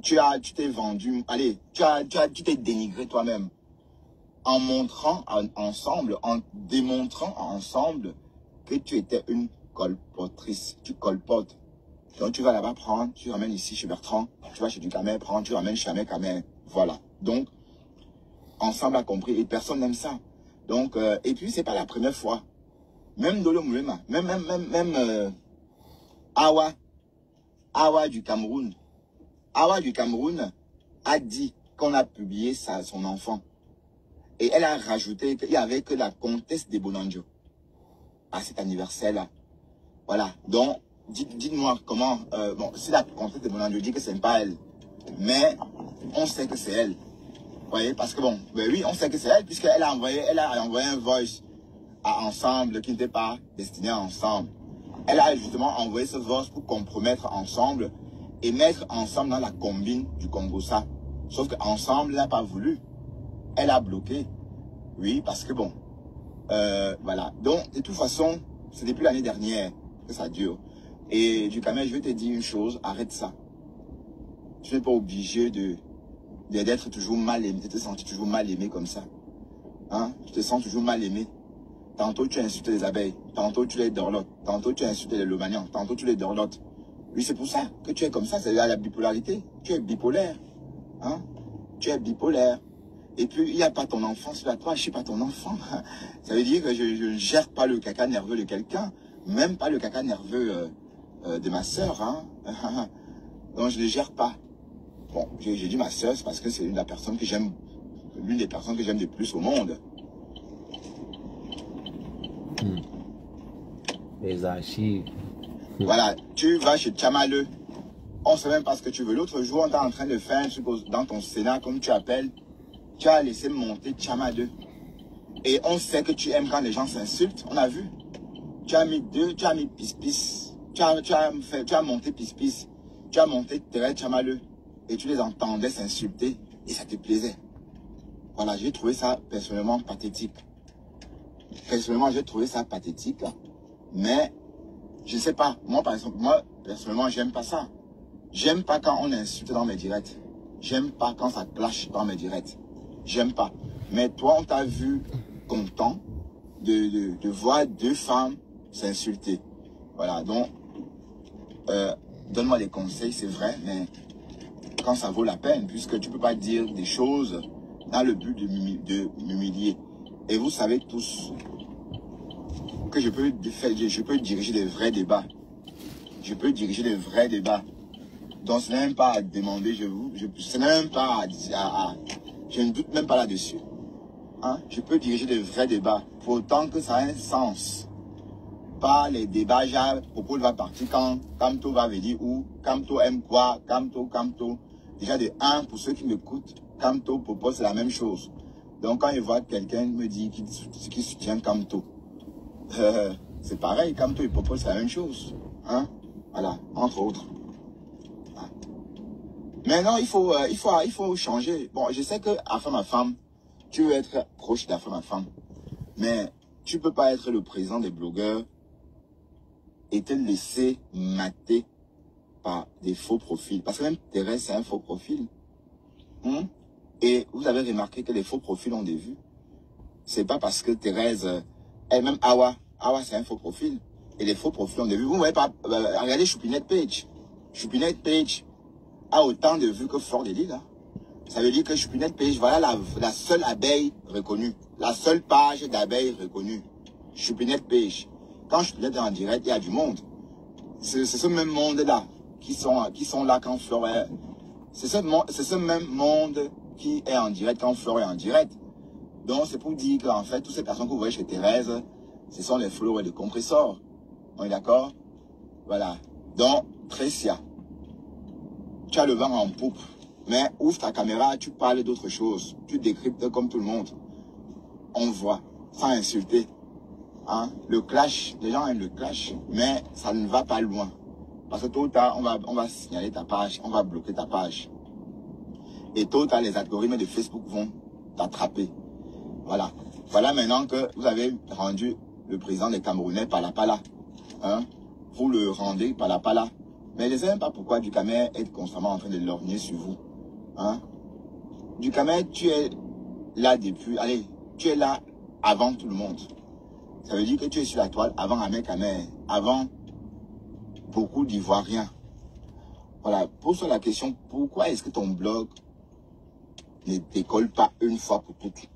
tu t'es vendu. Allez, tu t'es dénigré toi-même. En montrant Ensemble, en démontrant Ensemble que tu étais une colportrice. Tu colpotes. Donc tu vas là-bas prendre, tu ramènes ici chez Bertrand, tu vas chez Ducamer, prendre, tu ramènes chez Camer. Voilà. Donc, Ensemble a compris et personne n'aime ça. Donc, et puis c'est pas la première fois. Même Dolo Moulema, même Awa du Cameroun. Awa du Cameroun a dit qu'on a publié son enfant. Et elle a rajouté qu'il n'y avait que la comtesse de Bonanjo à cet anniversaire-là. Voilà. Donc, dites-moi comment... bon, si la comtesse de Bonanjo dit que ce n'est pas elle, mais on sait que c'est elle. Vous voyez, parce que bon, ben oui, on sait que c'est elle, puisqu'elle a envoyé un voice à Ensemble qui n'était pas destiné à Ensemble. Elle a justement envoyé ce voice pour compromettre Ensemble et mettre Ensemble dans la combine du Congossa. Sauf qu'Ensemble n'a pas voulu. Elle a bloqué. Oui, parce que bon, voilà. Donc, de toute façon, c'est depuis l'année dernière que ça dure. Et Ducamer, je vais te dire une chose, arrête ça. Tu n'es pas obligé d'être toujours mal aimé, de te sentir toujours mal aimé comme ça. Hein? Tu te sens toujours mal aimé. Tantôt tu insultes les abeilles, tantôt tu les dorlotes, tantôt tu insultes les lomanians, tantôt tu les dorlotes. Oui, c'est pour ça que tu es comme ça, c'est la bipolarité. Tu es bipolaire. Hein? Tu es bipolaire. Et puis, il n'y a pas ton enfant sur la toi, je ne suis pas ton enfant. Ça veut dire que je ne gère pas le caca nerveux de quelqu'un, même pas le caca nerveux de ma soeur. Hein? Donc, je ne le gère pas. Bon, j'ai dit ma soeur, c'est parce que c'est l'une des personnes que j'aime le plus au monde. Les archives. Voilà, tu vas chez Tchamaleu. On ne sait même pas ce que tu veux. L'autre jour, on est en train de faire un truc dans ton Sénat, comme tu appelles. Tu as laissé monter Tchamaleu. Et on sait que tu aimes quand les gens s'insultent. On a vu. Tu as mis pis-pis. Tu as monté pis-pis. tu as monté Thérèse Chamaleux et tu les entendais s'insulter et ça te plaisait. Voilà, j'ai trouvé ça personnellement pathétique. Personnellement, j'ai trouvé ça pathétique. Mais, je ne sais pas. Moi, par exemple, personnellement, j'aime pas ça. J'aime pas quand on insulte dans mes directs. J'aime pas quand ça clash dans mes directs. J'aime pas. Mais toi, on t'a vu content de voir deux femmes s'insulter. Voilà, donc, donne-moi des conseils, c'est vrai, mais quand ça vaut la peine, puisque tu ne peux pas dire des choses dans le but de m'humilier. Et vous savez tous que je peux diriger des vrais débats. Je peux diriger des vrais débats. Donc ce n'est même pas à demander, je ne doute même pas là-dessus. Hein? Je peux diriger des vrais débats, pour autant que ça ait un sens. Pas les débats, genre, Popo va partir quand Kamto va venir, ou Kamto aime quoi, Kamto. Déjà de 1, pour ceux qui m'écoutent, Kamto, Popo, c'est la même chose. Donc quand je vois quelqu'un me dit qu'il soutient Kamto, c'est pareil, Kamto et Popo, c'est la même chose. Hein? Voilà, entre autres. Maintenant, il faut changer. Bon, je sais que à femme, tu veux être proche d'Afam à femme. Mais tu ne peux pas être le président des blogueurs et te laisser mater par des faux profils. Parce que même Thérèse, c'est un faux profil. Et vous avez remarqué que les faux profils ont des vues. C'est pas parce que Thérèse, elle-même Awa, c'est un faux profil. Et les faux profils ont des vues. Vous ne voyez pas, regardez Choupinette Page. Choupinette Page a autant de vues que Fleur de Lys, là. Ça veut dire que Choupinette Page, voilà la seule abeille reconnue. La seule page d'abeille reconnue. Choupinette Page. Quand Choupinette est en direct, il y a du monde. C'est ce même monde-là qui sont là quand Fleur est... C'est ce même monde qui est en direct quand Fleur est en direct. Donc c'est pour dire qu'en fait, toutes ces personnes que vous voyez chez Thérèse, ce sont les followers de compresseurs. On est d'accord? Voilà. Donc, Trécia, tu as le vent en poupe. Mais ouvre ta caméra, tu parles d'autre chose. Tu décryptes comme tout le monde. On voit, sans insulter. Hein? Le clash, les gens aiment le clash, mais ça ne va pas loin. Parce que tôt ou tard, on va signaler ta page, on va bloquer ta page. Et tôt ou tard, les algorithmes de Facebook vont t'attraper. Voilà. Voilà maintenant que vous avez rendu le président des Camerounais Palapala. Hein? Vous le rendez Palapala. Mais je ne sais même pas pourquoi Ducamer est constamment en train de lorgner sur vous. Hein? Ducamer, tu es là depuis... Allez, tu es là avant tout le monde. Ça veut dire que tu es sur la toile avant Ahmed Kamer, avant beaucoup d'Ivoiriens. Voilà, pose-toi la question, pourquoi est-ce que ton blog ne décolle pas une fois pour toutes?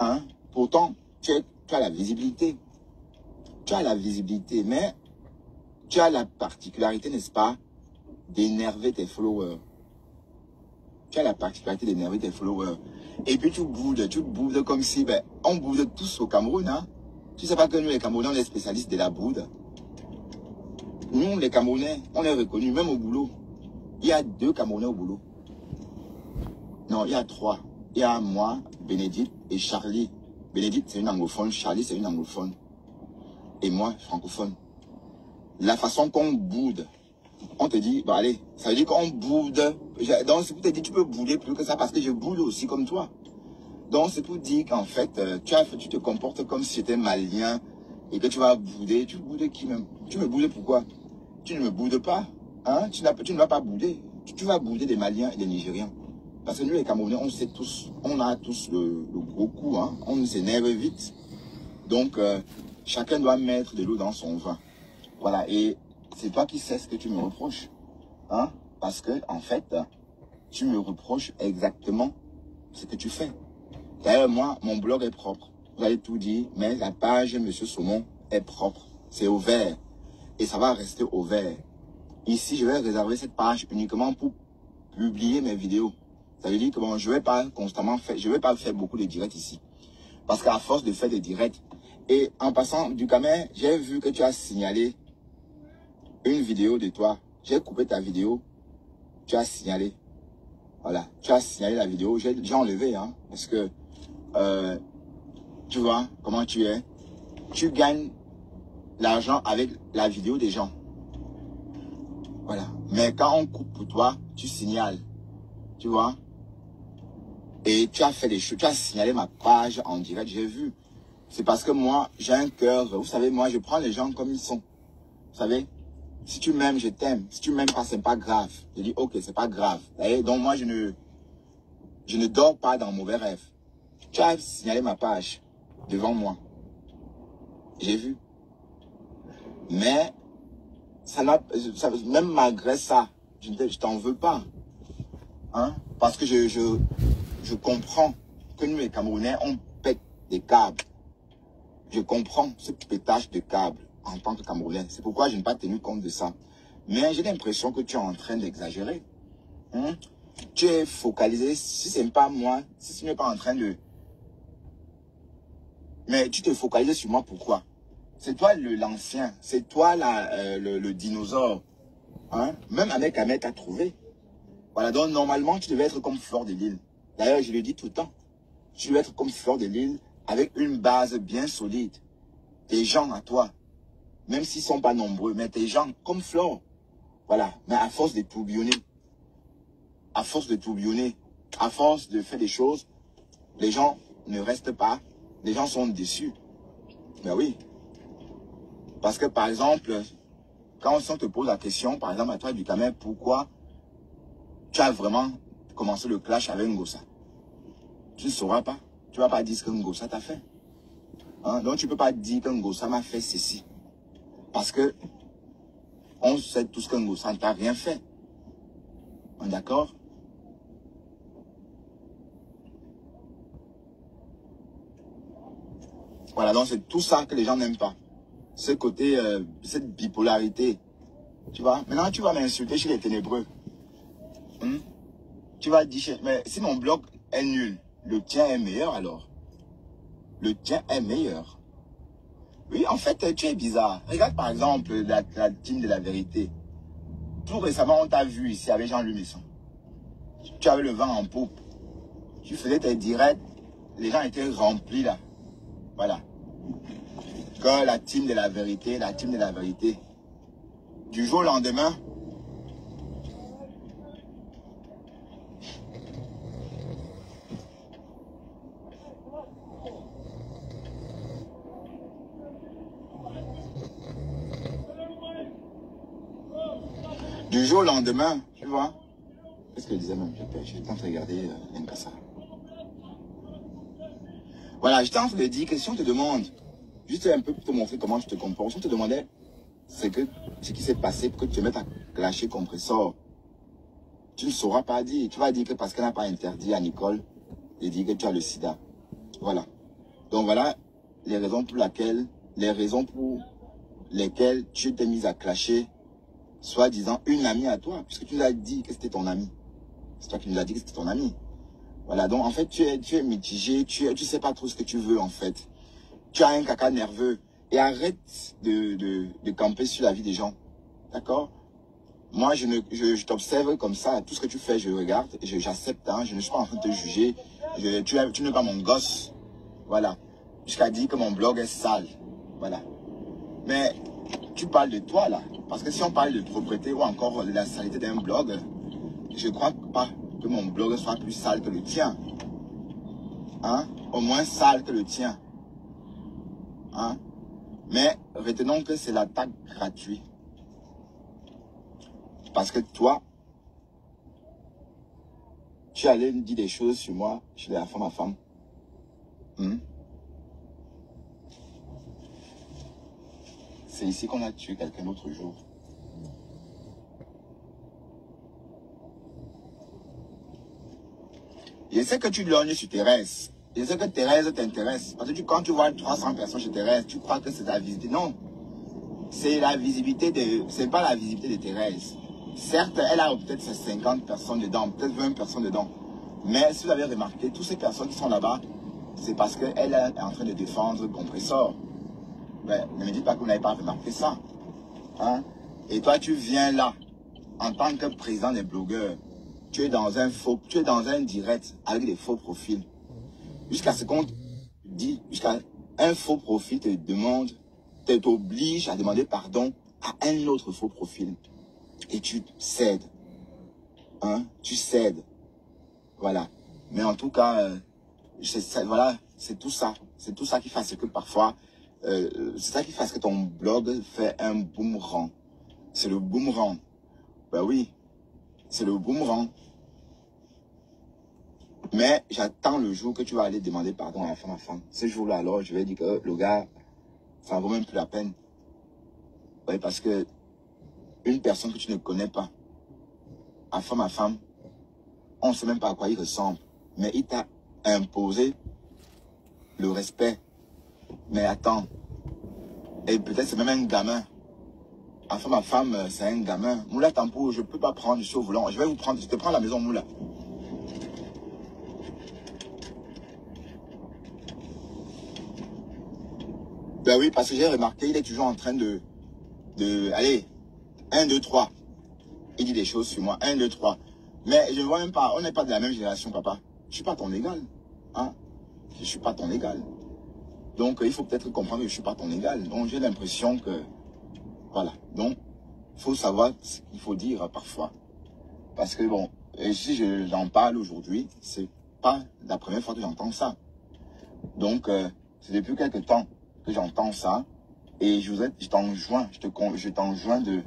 Hein? Pourtant, tu as la visibilité. Tu as la visibilité, mais tu as la particularité, n'est-ce pas, d'énerver tes followers. Tu as la particularité d'énerver tes followers. Et puis tu boudes comme si, ben, on boude tous au Cameroun, hein. Tu sais pas que nous, les Camerounais, on est spécialistes de la boude. Nous, les Camerounais, on est reconnus, même au boulot. Il y a 2 Camerounais au boulot. Non, il y a 3. Il y a moi, Bénédicte et Charlie. Bénédicte, c'est une anglophone. Charlie, c'est une anglophone. Et moi, francophone. La façon qu'on boude, on te dit, bah allez, ça veut dire qu'on boude. Donc, c'est pour te dire, tu peux bouder plus que ça parce que je boude aussi comme toi. Donc, c'est pour dire qu'en fait, tu te comportes comme si j'étais malien et que tu vas bouder. Tu boudes qui même? Tu me boudes pourquoi? Tu ne me boudes pas. Hein? Tu ne vas pas bouder. Tu vas bouder des Maliens et des Nigériens. Parce que nous, les Camerounais, on sait tous, on a tous le gros coup. Hein? On s'énerve vite. Donc, chacun doit mettre de l'eau dans son vin. Voilà. Et c'est toi qui sais ce que tu me reproches. Hein? Parce que, en fait, tu me reproches exactement ce que tu fais. D'ailleurs, moi, mon blog est propre. Vous allez tout dire, mais la page Monsieur Saumon est propre. C'est au vert. Et ça va rester au vert. Ici, je vais réserver cette page uniquement pour publier mes vidéos. Ça veut dire que bon, je vais pas constamment faire, je vais pas faire beaucoup de directs ici. Parce qu'à force de faire des directs, et en passant du caméra, j'ai vu que tu as signalé une vidéo de toi. J'ai coupé ta vidéo. Tu as signalé. Voilà. Tu as signalé la vidéo. J'ai enlevé, hein. Parce que, tu vois comment tu es. Tu gagnes l'argent avec la vidéo des gens. Voilà. Mais quand on coupe pour toi, tu signales. Tu vois? Et tu as fait des choses. Tu as signalé ma page en direct, j'ai vu. C'est parce que moi, j'ai un cœur. Vous savez, moi, je prends les gens comme ils sont. Vous savez? Si tu m'aimes, je t'aime. Si tu m'aimes pas, c'est pas grave. Je dis, ok, c'est pas grave. Et donc, moi, je ne dors pas dans mauvais rêve. Tu as signalé ma page devant moi. J'ai vu. Mais, même malgré ça, je t'en veux pas. Hein? Parce que je comprends que nous, les Camerounais, on pète des câbles. Je comprends ce pétage de câbles en tant que Camerounais. C'est pourquoi je n'ai pas tenu compte de ça. Mais j'ai l'impression que tu es en train d'exagérer. Hein? Tu es focalisé. Si ce n'est pas moi, si tu n'es pas en train de... Mais tu te focalises sur moi, pourquoi? C'est toi l'ancien. C'est toi le dinosaure. Hein? Même avec Ahmed t'a trouvé. Voilà, donc normalement, tu devais être comme Fleur de Lille. D'ailleurs, je le dis tout le temps. Tu devais être comme Fleur de Lille avec une base bien solide. Tes gens à toi. Même s'ils ne sont pas nombreux, mais tes gens comme Fleur. Voilà, mais à force de tourbillonner, à force de faire des choses, les gens ne restent pas, les gens sont déçus. Ben oui. Parce que par exemple, quand on te pose la question, par exemple à toi du Cameroun, pourquoi tu as vraiment commencé le clash avec Ngossa? Tu ne sauras pas. Tu ne vas pas dire ce que Ngossa t'a fait. Hein? Donc tu ne peux pas dire que Ngossa m'a fait ceci. Parce que on sait tous que Ngossa ne t'a rien fait. D'accord? Voilà, donc c'est tout ça que les gens n'aiment pas. Ce côté, cette bipolarité. Tu vois? Maintenant, tu vas m'insulter chez les ténébreux. Tu vas dire, mais si mon blog est nul, le tien est meilleur alors. Le tien est meilleur. Oui, en fait, tu es bizarre. Regarde par exemple la team de la vérité. Tout récemment, on t'a vu ici avec Jean-Louis Messon. Tu avais le vent en poupe. Tu faisais tes directs. Les gens étaient remplis là. Voilà. Que la team de la vérité, du jour au lendemain, tu vois. Qu'est-ce que je disais même? J'étais en train de regarder Nkassa. Voilà, j'étais en train de dire que si on te demande, juste un peu pour te montrer comment je te comporte, si on te demandait ce qui s'est passé pour que tu te mettes à clasher compresseur, tu ne sauras pas dire. Tu vas dire que parce qu'elle n'a pas interdit à Nicole de dire que tu as le sida. Voilà. Donc voilà les raisons pour lesquelles tu t'es mise à clasher, soi-disant une amie à toi, puisque tu nous as dit que c'était ton ami. C'est toi qui nous as dit que c'était ton ami. Voilà, donc en fait, tu es mitigé, tu sais pas trop ce que tu veux en fait. Tu as un caca nerveux et arrête de camper sur la vie des gens. D'accord? Moi, je t'observe comme ça, tout ce que tu fais, je regarde, j'accepte, hein, je ne suis pas en train de te juger. Tu n'es pas mon gosse. Voilà. Jusqu'à dire que mon blog est sale. Voilà. Mais tu parles de toi là. Parce que si on parle de propriété ou encore de la saleté d'un blog, je ne crois pas que mon blog soit plus sale que le tien. Hein? Au moins sale que le tien. Hein? Mais retenons que c'est l'attaque gratuite. Parce que toi, tu allais me dire des choses sur moi, chez la femme à femme. C'est ici qu'on a tué quelqu'un l'autre jour. Je sais que tu lognes sur Thérèse. Je sais que Thérèse t'intéresse. Parce que quand tu vois 300 personnes chez Thérèse, tu crois que c'est la visibilité. Non. C'est la visibilité c'est pas la visibilité de Thérèse. Certes, elle a peut-être 50 personnes dedans, peut-être 20 personnes dedans. Mais si vous avez remarqué, toutes ces personnes qui sont là-bas, c'est parce qu'elle est en train de défendre Compressor. Ouais, ne me dites pas que vous n'avez pas remarqué ça. Hein? Et toi, tu viens là, en tant que président des blogueurs, tu es dans un direct avec des faux profils. Jusqu'à ce qu'on dit, jusqu'à un faux profil te demande, t'oblige à demander pardon à un autre faux profil. et tu cèdes. Hein? Tu cèdes. Voilà. Mais en tout cas, voilà, c'est tout ça. C'est tout ça qui fait que parfois, c'est ça qui fait que ton blog fait un boomerang. C'est le boomerang. Ben oui, c'est le boomerang. Mais j'attends le jour que tu vas aller demander pardon à ma femme. Ce jour-là, alors, je vais dire que le gars, ça ne vaut même plus la peine. Oui, parce que une personne que tu ne connais pas, à femme, on ne sait même pas à quoi il ressemble. Mais il t'a imposé le respect. Mais attends. Et peut-être c'est même un gamin. À femme, c'est un gamin. Moula Tampo, je ne peux pas prendre, je suis au volant. Je vais vous prendre, je te prends à la maison, Moula. Ben oui, parce que j'ai remarqué, il est toujours en train de allez, 1, 2, 3. Il dit des choses sur moi, 1, 2, 3. Mais je ne vois même pas, on n'est pas de la même génération, papa. Je ne suis pas ton égal. Hein? Je ne suis pas ton égal. Donc, il faut peut-être comprendre que je ne suis pas ton égal. Donc, j'ai l'impression que, voilà. Donc, il faut savoir ce qu'il faut dire parfois. Parce que, bon, et si j'en parle aujourd'hui, c'est pas la première fois que j'entends ça. Donc, c'est depuis quelques temps que j'entends ça. Et je t'enjoins, je t'enjoins de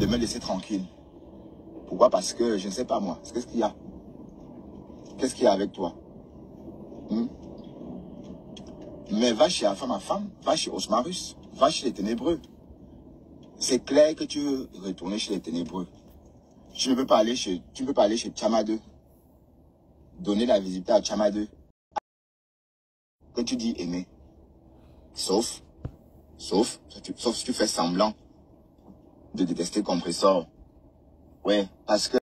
me laisser tranquille. Pourquoi? Parce que je ne sais pas moi. Qu'est-ce qu'il y a? Qu'est-ce qu'il y a avec toi? Mais va chez ma femme, va chez Osmarus, va chez les ténébreux. C'est clair que tu veux retourner chez les ténébreux. Tu ne peux pas aller chez Tchama 2. Donner la visite à Tchama 2. Que tu dis aimer. Sauf si tu fais semblant de détester Compressor. Ouais, parce que